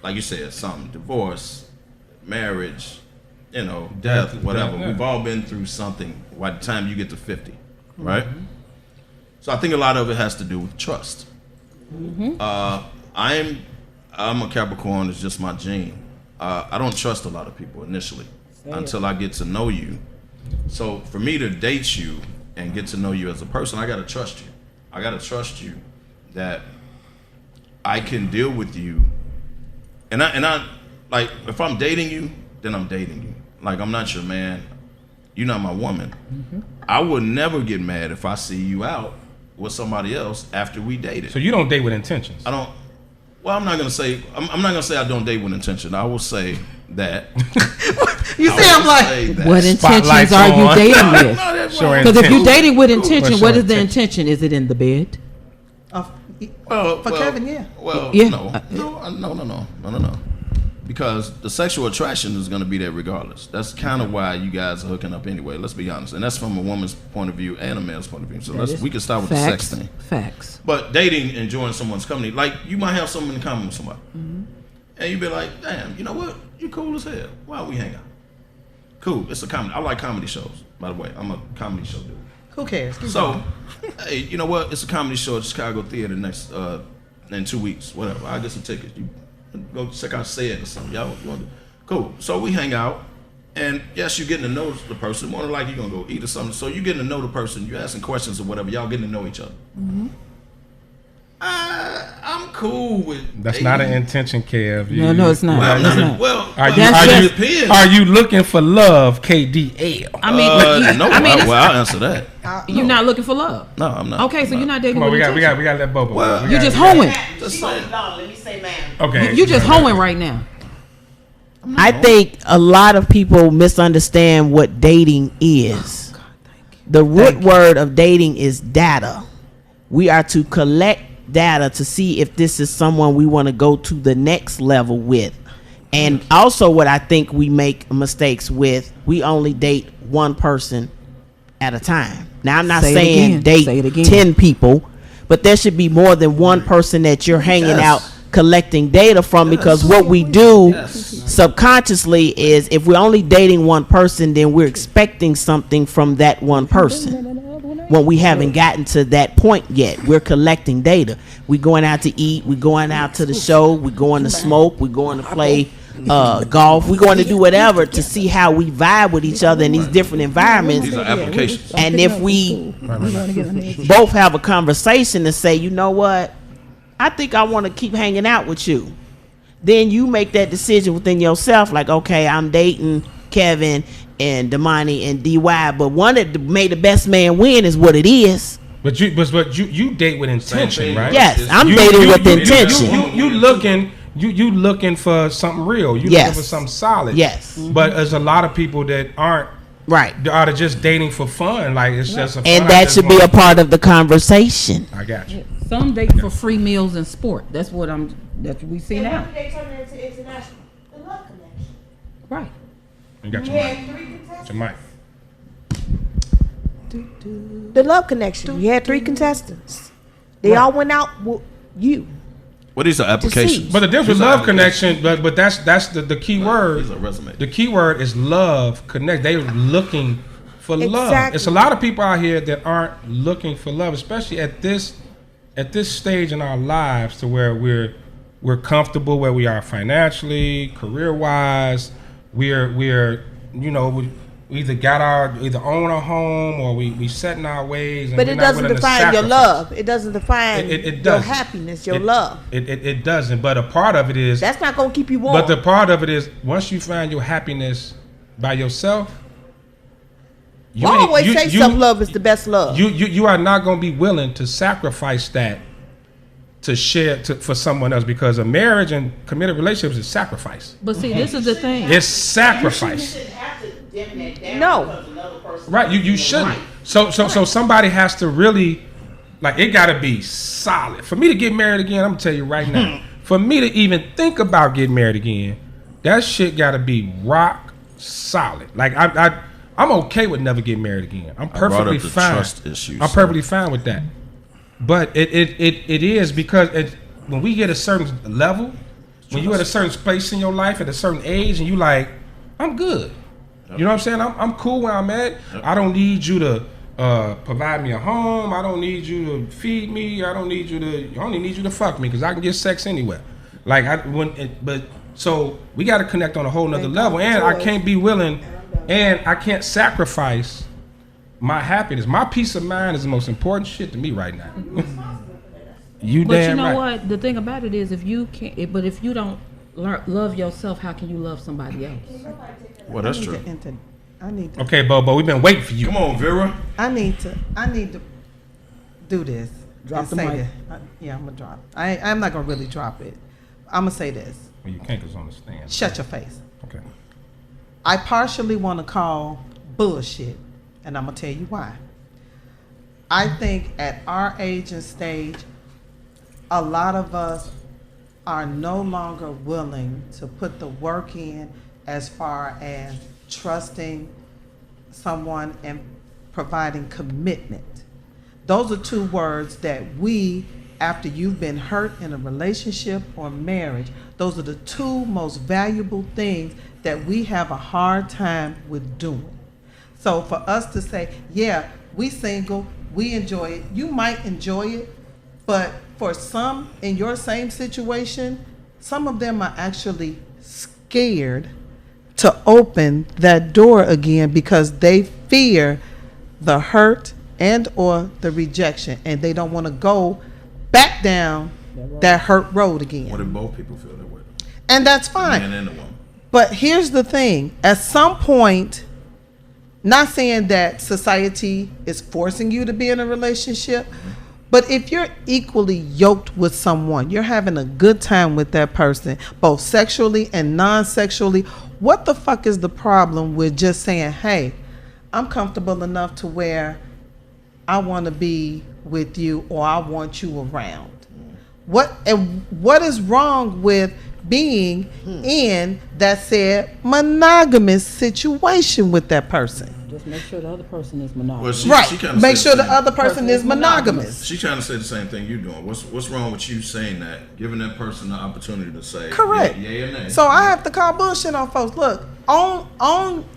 like you said, something, divorce, marriage, death, whatever. We've all been through something by the time you get to 50, right? So I think a lot of it has to do with trust. I'm a Capricorn. It's just my gene. I don't trust a lot of people initially until I get to know you. So for me to date you and get to know you as a person, I got to trust you. I got to trust you that I can deal with you. And I like, if I'm dating you, then I'm dating you. Like, I'm not your man. You're not my woman. I would never get mad if I see you out with somebody else after we dated. So you don't date with intentions? I don't. Well, I'm not gonna say I don't date with intention. I will say that. You sound like, what intentions are you dating with? Because if you're dating with intention, what is the intention? Is it in the bed? For Kevin, yeah. Well, Yeah. No. Because the sexual attraction is going to be there regardless. That's kind of why you guys are hooking up anyway. Let's be honest, and that's from a woman's point of view and a man's point of view. So we can start with the sex thing. Facts. But dating, enjoying someone's company, like you might have something in common with somebody, and you be like, "Damn, you know what? You cool as hell. Why don't we hang out?" Cool. It's a comedy. I like comedy shows. By the way, I'm a comedy show dude. Who cares? So, hey, you know what? It's a comedy show at Chicago Theater next in 2 weeks. Whatever. I'll get some tickets. You go check out Said or something. Y'all want to? Cool. So we hang out, and yes, you're getting to know the person. More than likely, you're gonna go eat or something. So you're getting to know the person. You're asking questions or whatever. Y'all getting to know each other. I'm cool with. That's not an intention, Kev. No, it's not. Well, It's not. well, are you looking for love, KDL? I mean, no. I'll answer that. You're not looking for love. No, I'm not. Okay, so you're not dating Come on, with we intention. got to let Bobo. Well, You just hoeing. Just saying. Let me say, ma'am. Okay. You just hoeing right now. I think a lot of people misunderstand what dating is. The root word of dating is data, We are to collect data to see if this is someone we want to go to the next level with. And also what I think we make mistakes with, we only date one person at a time. Now, I'm not saying date 10 people, but there should be more than one person that you're hanging out collecting data from, because what we do subconsciously is, if we're only dating one person, then we're expecting something from that one person when we haven't gotten to that point yet. We're collecting data. We're going out to eat, we're going out to the show, we're going to smoke, we're going to play golf, we're going to do whatever to see how we vibe with each other in these different environments. These are applications. And if we both have a conversation to say, you know what, I think I want to keep hanging out with you, then you make that decision within yourself, like, okay, I'm dating Kevin and Damani and DY, but one that made the best man win is what it is. But you date with intention, right? Yes, I'm dating with intention. You looking for something real. You looking for something solid. Yes. But there's a lot of people that aren't. Right. They are just dating for fun. Like, it's just a fun. And that should be a part of the conversation. I got you. Some date for free meals and sport. That's what we see now. When they turn it into international, the love connection. Right. You got your mic. The love connection. You had 3 contestants. They all went out with you. Well, these are applications. But the difference with love connection, but that's the key word. These are resumes. The key word is love connect. They're looking for love. It's a lot of people out here that aren't looking for love, especially at this stage in our lives, to where we're comfortable where we are financially, career wise. We're we either own a home or we set in our ways. And but it doesn't define your love. It doesn't define your happiness, your love. It doesn't. But a part of it is that's not gonna keep you warm. But the part of it is, once you find your happiness by yourself, I always say self-love is the best love. You are not gonna be willing to sacrifice that to share for someone else, because a marriage and committed relationships is sacrifice. But see, this is the thing. It's sacrifice. No. Right, you shouldn't. So somebody has to really, like, it got to be solid. For me to get married again, I'm gonna tell you right now. For me to even think about getting married again, that shit got to be rock solid. Like, I'm okay with never getting married again. I'm perfectly fine. Trust issues, I'm perfectly fine with that. But it is because when we get a certain level, when you're at a certain place in your life at a certain age, and you like, I'm good. You know what I'm saying? I'm cool where I'm at. I don't need you to provide me a home. I don't need you to feed me. I only need you to fuck me, because I can get sex anywhere. So we got to connect on a whole nother level, and I can't be willing, and I can't sacrifice my happiness. My peace of mind is the most important shit to me right now. But you know what? The thing about it is, if you don't love yourself, how can you love somebody else? Well, that's true. Okay, Bobo, we've been waiting for you. Come on, Vera. I need to do this. Drop the mic. I'm gonna drop. I'm not gonna really drop it. I'm gonna say this. Well, you can't, 'cause it's on the stand. Shut your face. Okay. I partially want to call bullshit, and I'm gonna tell you why. I think at our age and stage, a lot of us are no longer willing to put the work in as far as trusting someone and providing commitment. Those are 2 words that we, after you've been hurt in a relationship or marriage, those are the 2 most valuable things that we have a hard time with doing. So for us to say, yeah, we single, we enjoy it, you might enjoy it, but for some in your same situation, some of them are actually scared to open that door again, because they fear the hurt and or the rejection, and they don't want to go back down that hurt road again. What if both people feel that way? And that's fine. The man and the woman. But here's the thing. At some point, not saying that society is forcing you to be in a relationship, but if you're equally yoked with someone, you're having a good time with that person, both sexually and non-sexually, what the fuck is the problem with just saying, hey, I'm comfortable enough to where I want to be with you or I want you around. What is wrong with being in that said monogamous situation with that person? Just make sure the other person is monogamous. Right. Make sure the other person is monogamous. She's trying to say the same thing you're doing. What's wrong with you saying that? Giving that person the opportunity to say correct. Yay or nay. So I have to call bullshit on folks. Look,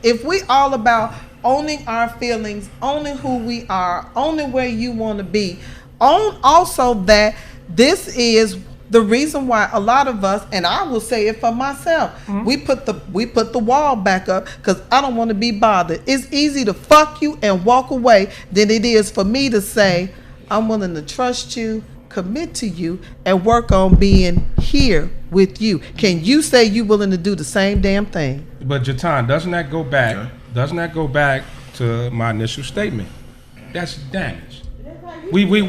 if we all about owning our feelings, owning who we are, owning where you want to be, own also that this is the reason why a lot of us, and I will say it for myself, we put the wall back up because I don't want to be bothered. It's easy to fuck you and walk away than it is for me to say, I'm willing to trust you, commit to you, and work on being here with you. Can you say you willing to do the same damn thing? But Jatan, doesn't that go back? Okay. Doesn't that go back to my initial statement? That's damage. I wouldn't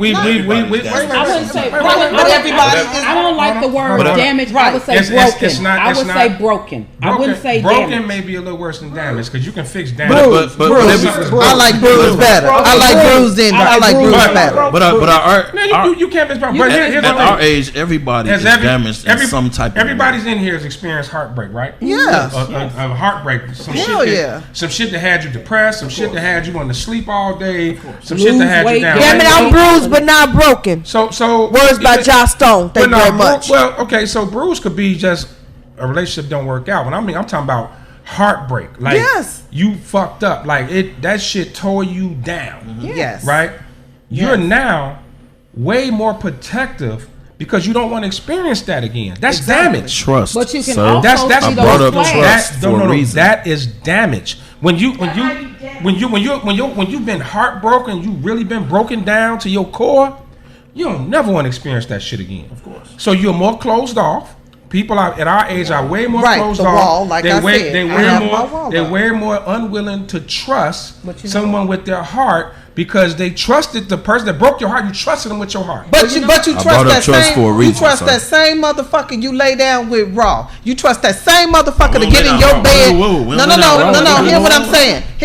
say, but everybody. I don't like the word damage. I would say broken. I would say broken. I wouldn't say broken. Damage. May be a little worse than damage because you can fix damage. I like bruised better. I like bruised in. I like bruised better. But you can't miss. But at our age, everybody is damaged in some type of way. Everybody's in here has experienced heartbreak, right? Yes. A heartbreak. Hell yeah. Some shit that had you depressed. Some shit that had you want to sleep all day. Some shit that had you down. Damn it, I'm bruised but not broken. So words by Joss Stone. Thank you very much. Well, okay, so bruise could be just a relationship don't work out. When I'm talking about heartbreak. Like you fucked up. Like that shit tore you down. Yes. Right? You're now way more protective because you don't want to experience that again. That's damage. Trust. But you can also I brought up trust for a reason. That is damage. When you've been heartbroken, you really been broken down to your core, you don't never want to experience that shit again. Of course. So you're more closed off. People at our age are way more closed off. Wall, like they're way more unwilling to trust someone with their heart because they trusted the person that broke your heart. You trusted them with your heart. But you trust that same motherfucker you lay down with raw. You trust that same motherfucker to get in your bed. No. Hear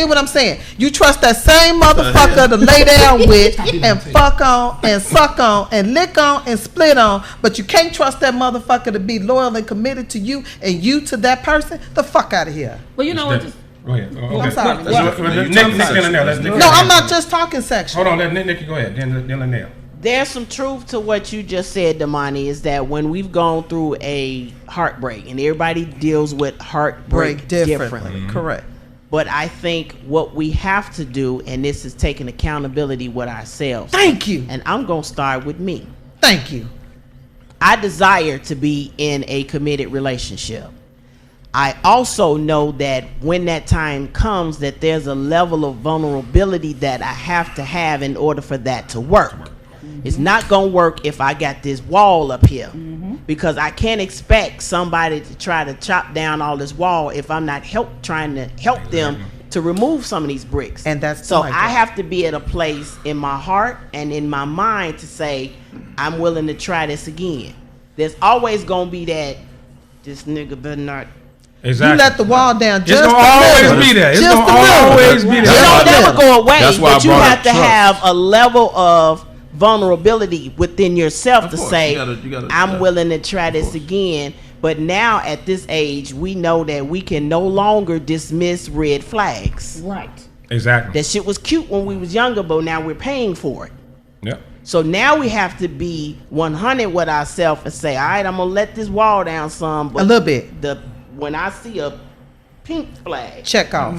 what I'm saying. You trust that same motherfucker to lay down with and fuck on and suck on and lick on and split on. But you can't trust that motherfucker to be loyal and committed to you and you to that person. The fuck out of here. Well, you know what? Go ahead. Okay. I'm sorry. No, I'm not just talking sexual. Hold on, let Nikki go ahead. Then Linnell. There's some truth to what you just said, Damani, is that when we've gone through a heartbreak, and everybody deals with heartbreak differently. Mm-hmm. Correct. But I think what we have to do, and this is taking accountability with ourselves. Thank you. And I'm going to start with me. Thank you. I desire to be in a committed relationship. I also know that when that time comes that there's a level of vulnerability that I have to have in order for that to work. Mm-hmm. It's not going to work if I got this wall up here because I can't expect somebody to try to chop down all this wall if I'm not trying to help them to remove some of these bricks. And that's so I have to be at a place in my heart and in my mind to say, I'm willing to try this again. There's always going to be that this nigga better not. Exactly. You let the wall down. It's gonna always be there. It's gonna always be there. It don't never go away. But you have to have a level of vulnerability within yourself to say, I'm willing to try this again. But now at this age, we know that we can no longer dismiss red flags. Right. Exactly. That shit was cute when we was younger, but now we're paying for it. Yep. So now we have to be 100 with ourselves and say, all right, I'm gonna let this wall down some. But a little bit. When I see a pink flag, check off.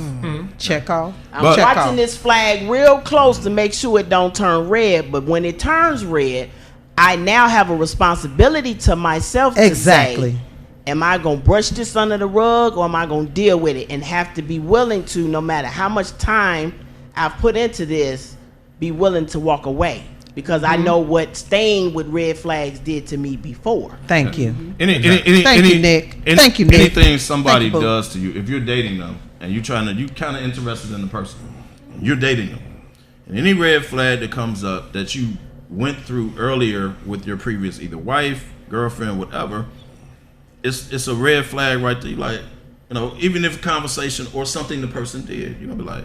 Check off. I'm watching this flag real close to make sure it don't turn red. But when it turns red, I now have a responsibility to myself to say, am I going to brush this under the rug or am I going to deal with it? And have to be willing to, no matter how much time I've put into this, be willing to walk away. Because I know what staying with red flags did to me before. Thank you. Thank you, Nick. Thank you, Nick. Anything somebody does to you, if you're dating them and you kind of interested in the person, you're dating them, and any red flag that comes up that you went through earlier with your previous either wife, girlfriend, whatever, it's a red flag right there. Like, even if a conversation or something the person did, you're gonna be like.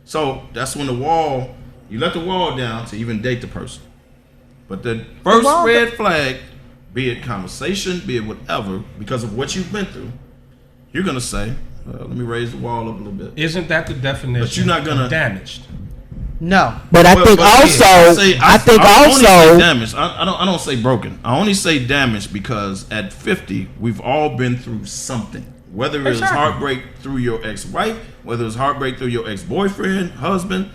So that's when the wall You let the wall down to even date the person. But the first red flag, be it conversation, be it whatever, because of what you've been through, you're gonna say, let me raise the wall up a little bit. Isn't that the definition? But you're not gonna damaged. No, but I think also, I only say damaged. I don't say broken. I only say damaged because at 50, we've all been through something. Whether it was heartbreak through your ex-wife, whether it was heartbreak through your ex-boyfriend, husband,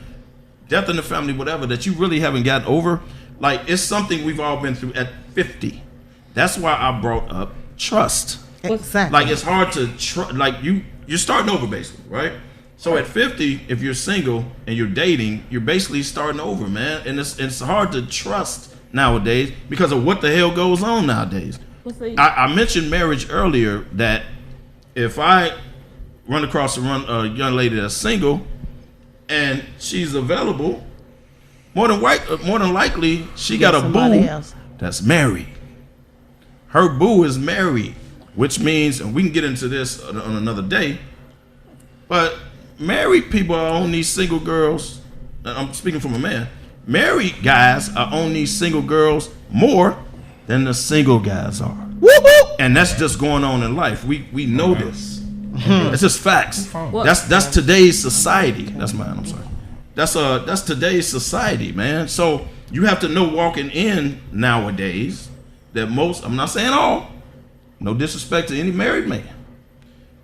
death in the family, whatever, that you really haven't gotten over. Like, it's something we've all been through at 50. That's why I brought up trust. Exactly. Like, it's hard to like you're starting over basically, right? So at 50, if you're single and you're dating, you're basically starting over, man. And it's hard to trust nowadays because of what the hell goes on nowadays. I mentioned marriage earlier, that if I run across a young lady that's single and she's available, more than likely she got a boo that's married. Her boo is married, which means, and we can get into this on another day, but married people are on these single girls. I'm speaking from a man. Married guys are on these single girls more than the single guys are. And that's just going on in life. We know this. It's just facts. That's today's society. That's mine. I'm sorry. That's today's society, man. So you have to know walking in nowadays that most, I'm not saying all, no disrespect to any married man,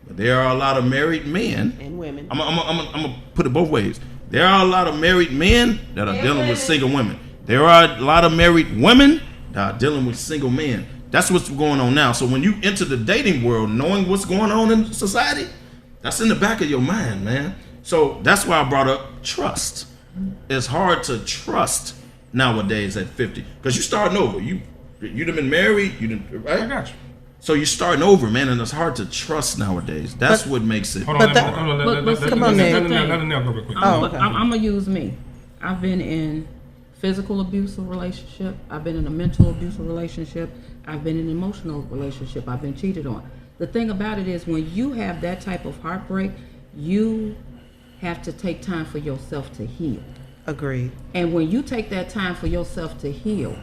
but there are a lot of married men and women. I'm gonna put it both ways. There are a lot of married men that are dealing with single women. There are a lot of married women that are dealing with single men. That's what's going on now. So when you enter the dating world, knowing what's going on in society, that's in the back of your mind, man. So that's why I brought up trust. It's hard to trust nowadays at 50 because you're starting over. You'd have been married, right? I got you. So you're starting over, man, and it's hard to trust nowadays. That's what makes it. Hold on, come on, Nick. I'm gonna use me. I've been in physical abusive relationship. I've been in a mental abusive relationship. I've been in an emotional relationship. I've been cheated on. The thing about it is, when you have that type of heartbreak, you have to take time for yourself to heal. Agreed. And when you take that time for yourself to heal,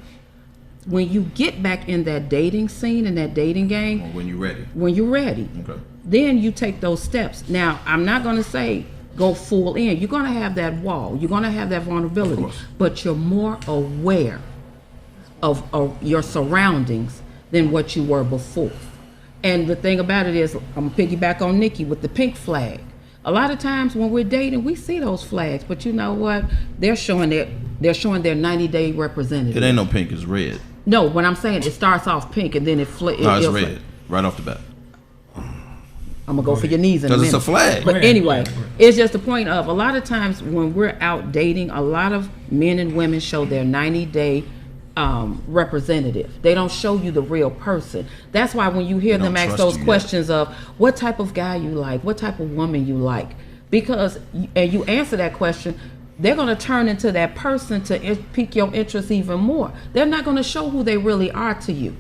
when you get back in that dating scene and that dating game, or when you're ready, okay, then you take those steps. Now, I'm not going to say go full in. You're going to have that wall. You're going to have that vulnerability, but you're more aware of your surroundings than what you were before. And the thing about it is, I'm going to piggyback on Nikki with the pink flag. A lot of times when we're dating, we see those flags, but you know what? They're showing their 90-day representative. It ain't no pink, it's red. No, what I'm saying, it starts off pink and then it flips. No, it's red, right off the bat. I'm gonna go for your knees in a minute. Because it's a flag. But anyway, it's just the point of, a lot of times when we're out dating, a lot of men and women show their 90-day representative. They don't show you the real person. That's why when you hear them ask those questions of what type of guy you like, what type of woman you like, because and you answer that question, they're going to turn into that person to pique your interest even more. They're not going to show who they really are to you.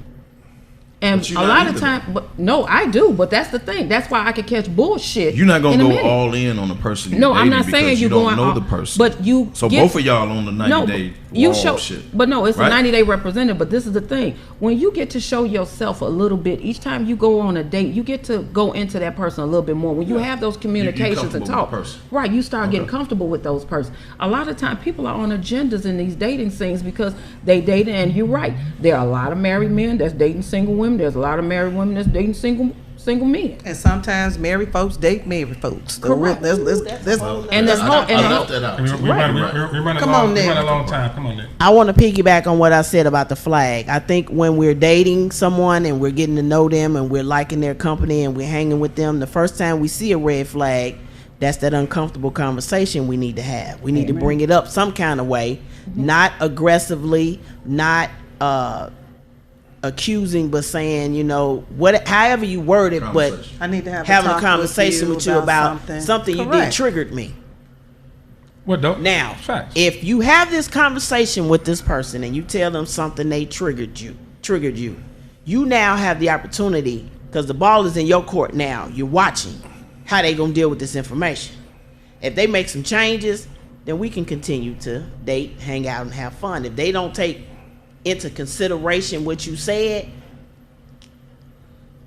And a lot of times, but no, I do. But that's the thing. That's why I can catch bullshit. You're not gonna go all in on the person. No, I'm not saying you don't going know the person. But you. So both of y'all on the 90-day you wall show shit. But no, it's right? A 90-day representative. But this is the thing: when you get to show yourself a little bit, each time you go on a date, you get to go into that person a little bit more. When you have those communications and talk, right? You start getting comfortable with those persons. A lot of time, people are on agendas in these dating scenes because they date, and you're right. There are a lot of married men that's dating single women. There's a lot of married women that's dating single men. And sometimes married folks date married folks. Correct. Let's and this whole Come on, Nick. A long time. Come on, Nick. I want to piggyback on what I said about the flag. I think when we're dating someone and we're getting to know them and we're liking their company and we're hanging with them, the first time we see a red flag, that's that uncomfortable conversation we need to have. We need to bring it up some kind of way, not aggressively, not accusing, but saying, you know, however you word it, but I need to have having a conversation with you about something you did triggered me. What though? Now, if you have this conversation with this person and you tell them something they triggered you, you now have the opportunity, because the ball is in your court now. You're watching how they gonna deal with this information. If they make some changes, then we can continue to date, hang out, and have fun. If they don't take into consideration what you said,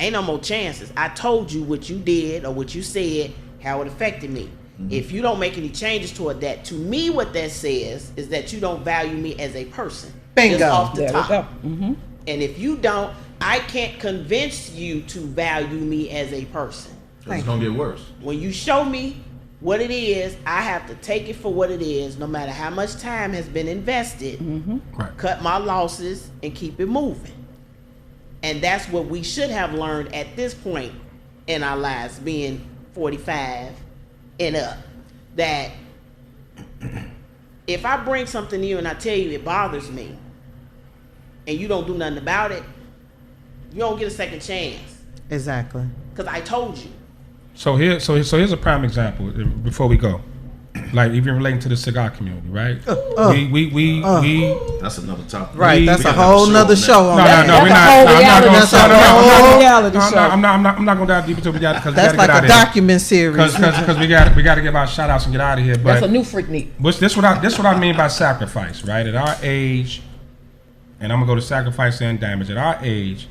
ain't no more chances. I told you what you did or what you said, how it affected me. If you don't make any changes toward that, to me, what that says is that you don't value me as a person. Bingo. Just off the There we top. go. Mm-hmm. And if you don't, I can't convince you to value me as a person. It's gonna get worse. When you show me what it is, I have to take it for what it is, no matter how much time has been invested, Right. cut my losses, and keep it moving. And that's what we should have learned at this point in our lives, being 45 and up. That if I bring something to you and I tell you it bothers me, and you don't do nothing about it, you don't get a second chance. Exactly. Because I told you. So here's a prime example before we go. Like even relating to the cigar community, right? We That's another topic. Right, that's We a gotta have whole nother show on No, that. we're not. whole I'm not reality gonna. show. No, Whole reality show. I'm not gonna dive deep into it because we That's gotta like get out a of here. document series. Because we got to give our shout outs and get out of here. That's a But new freak need. this what I mean by sacrifice, right? At our age, and I'm gonna go to sacrifice and damage. At our age,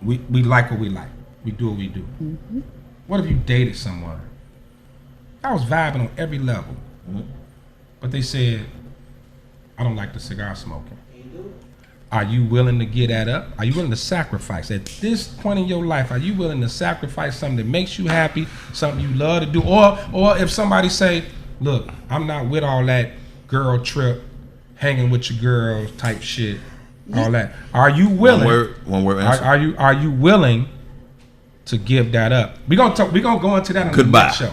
we like what we like. We do what we do. What if you dated someone? I was vibing on every level, but they said, I don't like the cigar smoking. Are you willing to get that up? Are you willing to sacrifice? At this point in your life, are you willing to sacrifice something that makes you happy, something you love to do? Or if somebody say, look, I'm not with all that girl trip, hanging with your girls type shit, all that. Are you willing? One word answer. Are you willing to give that up? We're gonna go into that in Goodbye. the next show.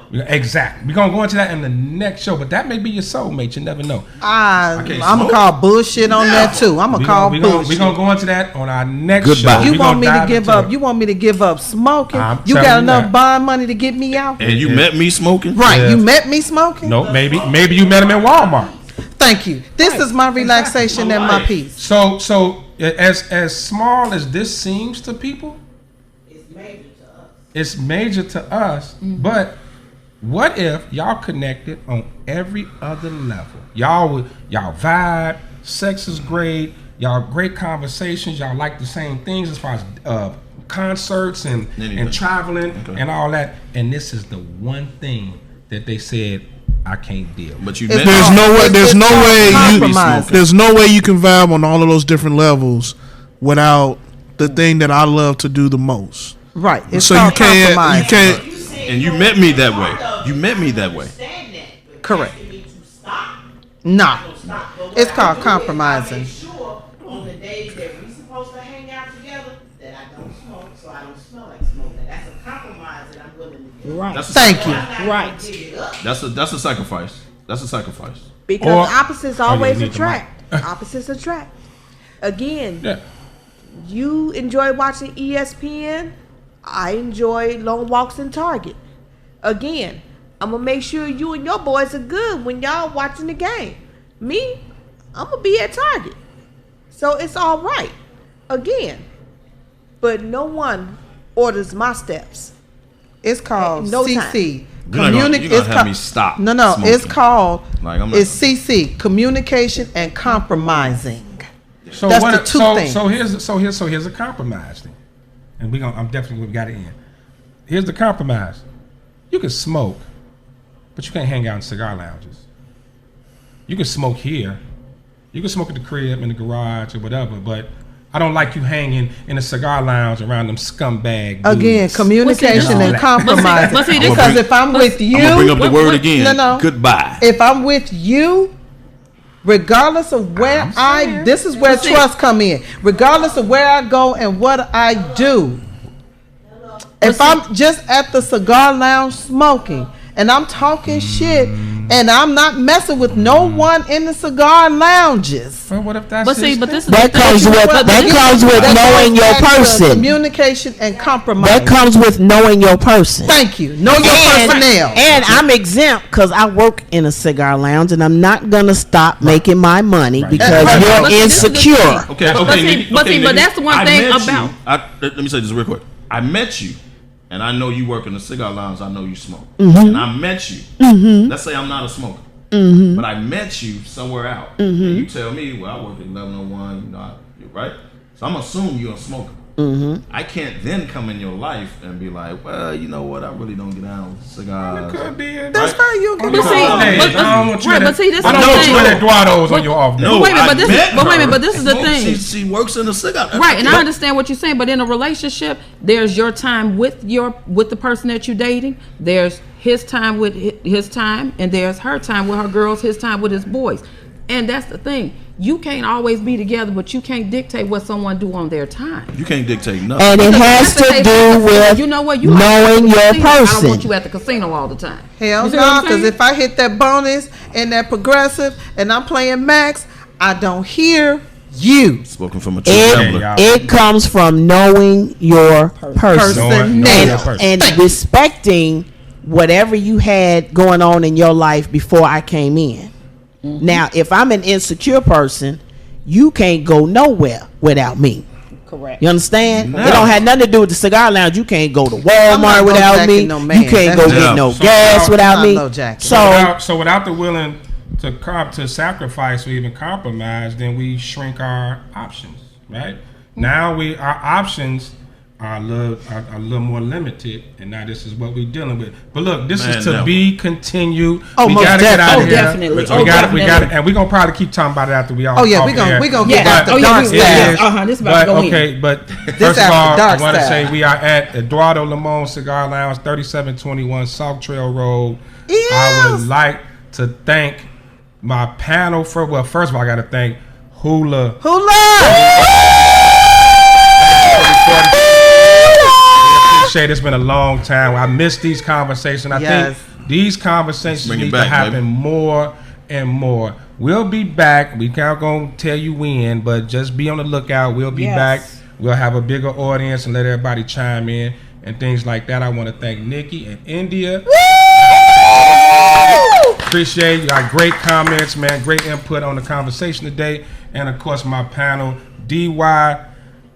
Exactly. We're gonna go into that in the next show, but that may be your soulmate. You never know. I'm can't gonna smoke. call bullshit on that too. I'm gonna call bullshit. We're gonna go into that on our next Goodbye. show. You We want gonna me to dive give into up? it. You want me to give up smoking? I'm You telling got you enough that. bond money to get me out? And you met me smoking? Right. Yeah. You met me smoking? No, maybe you met him at Walmart. Thank you. This is my relaxation and my peace. So as small as this seems to people, it's major to us. But what if y'all connected on every other level? Y'all vibe, sex is great, y'all great conversations, y'all like the same things as far as concerts and traveling and all that. And this is the one thing that they said I can't deal. But you There's met no way. There's no way you. compromise. There's no way you can vibe on all of those different levels without the thing that I love to do the most. Right. It's So you called can't. compromise. You can't. and you met me that way. You met me that way. Correct. No. It's called compromising. Sure, on the days that we supposed to hang out together, that I don't smoke, so I don't smell like smoking. That's a compromise that I'm willing to do. Right. That's a Thank you. Right. That's a sacrifice. That's a sacrifice. Because Or- opposites you always need the attract. Opposites attract. Again, Yeah. you enjoy watching ESPN. I enjoy long walks in Target. Again, I'm gonna make sure you and your boys are good when y'all watching the game. Me, I'm gonna be at Target, so it's all right. Again, but no one orders my steps. It's called No CC. You're not gonna it's have me stop No, it's smoking. called. Like, I'm not- It's CC. Communication and compromising. So That's what? the two things. So here's a compromise thing, and I'm definitely got it in. Here's the compromise: you can smoke, but you can't hang out in cigar lounges. You can smoke here, you can smoke at the crib, in the garage, or whatever. But I don't like you hanging in a cigar lounge around them scumbag dudes. Again, communication Well, see, and this- compromising. but see, this- Because if I'm with you, I'm gonna bring up the word again. No. Goodbye. if I'm with you, regardless of where this is where see- trust come in. Regardless of where I go and what I do, if I'm just at the cigar lounge smoking and I'm talking shit and I'm not messing with no one in the cigar lounges. Well, what if that's But see, his but thing? this is That the thing. comes with knowing your Back to person. Communication and compromise. That comes with knowing your person. Thank you. Know your personnel. And I'm exempt because I work in a cigar lounge, and I'm not gonna stop making my money because But you're see, this is the insecure. thing. Okay, But okay, see- Nikki, but okay, see, but Nikki, that's the one I thing met about- you. Let me say this real quick. I met you, and I know you work in a cigar lounge. I know you smoke, and I met you. Let's say I'm not a smoker. but I met you somewhere out. And you tell me, well, I work at 1101, you know, right? So I'm assuming you're a smoker. I can't then come in your life and be like, well, you know what? I really don't get down with cigars. It could be. That's fine. You can But see, I don't want you but see, this I is know the what you thing. at Eduardo's on your off day. No, Wait a minute, I met but this is her. the thing. She works in a cigar. Right, and I understand what you're saying, but in a relationship, there's your time with the person that you're dating. There's his time with his time, and there's her time with her girls, his time with his boys. And that's the thing. You can't always be together, but you can't dictate what someone do on their time. You can't dictate nothing. And it has to do with you know what? knowing your I don't person. want you at the casino all the time. Hell You see what no, I'm because saying? if I hit that bonus and that progressive and I'm playing max, I don't hear you. Spoken from a true gambler. It comes from knowing your person Knowing your person. and respecting whatever you had going on in your life before I came in. Now, if I'm an insecure person, you can't go nowhere without me. Correct. You understand? No. It don't have nothing to do with the cigar lounge. You can't go to I'm Walmart not without me. lowjacking no man. You can't That's go just- get no So gas I'm without not me. lowjacking. So without the willing to sacrifice or even compromise, then we shrink our options, right? Now our options are a little more limited, and now this is what we're dealing with. But look, this is to no. be continued. Oh, we most gotta get out of definitely. here. Oh, definitely. We Oh, got definitely. and we're gonna probably keep talking about it after we all. Oh, yeah, off we gonna- air. we gonna get after oh, yeah, dark we- style. yeah, It is. this about to go in. Okay, but first of after all, I dark want to style. say we are at Eduardo Limon Cigar Lounge, 3721 South Trail Road. I Yes. would like to thank my panel first of all, I got to thank Hula. Appreciate it. It's been a long time. I missed these conversations. I Yes. think these conversations Bring it need back, to happen baby. more and more. We'll be back. We can't gonna tell you when, but just be on the lookout. We'll be Yes. back. We'll have a bigger audience and let everybody chime in and things like that. I want to thank Nikki and India. Appreciate you. Got great comments, man. Great input on the conversation today. And of course, my panel, DY,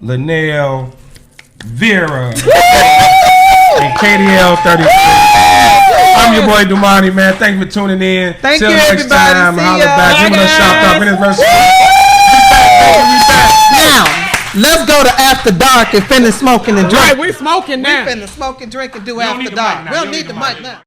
Linnell, Vera, and KDL 33. I'm your boy Dumani, man. Thank you for tuning in. Thank Till you, next everybody. time. See Holla ya. back. Bye, Give me a shop guys. top. Anniversary. Now, let's go to after dark and finish smoking and drinking. we smoking We finna smoke and drink and do don't after need the dark. mic now. We You don't need the mic now.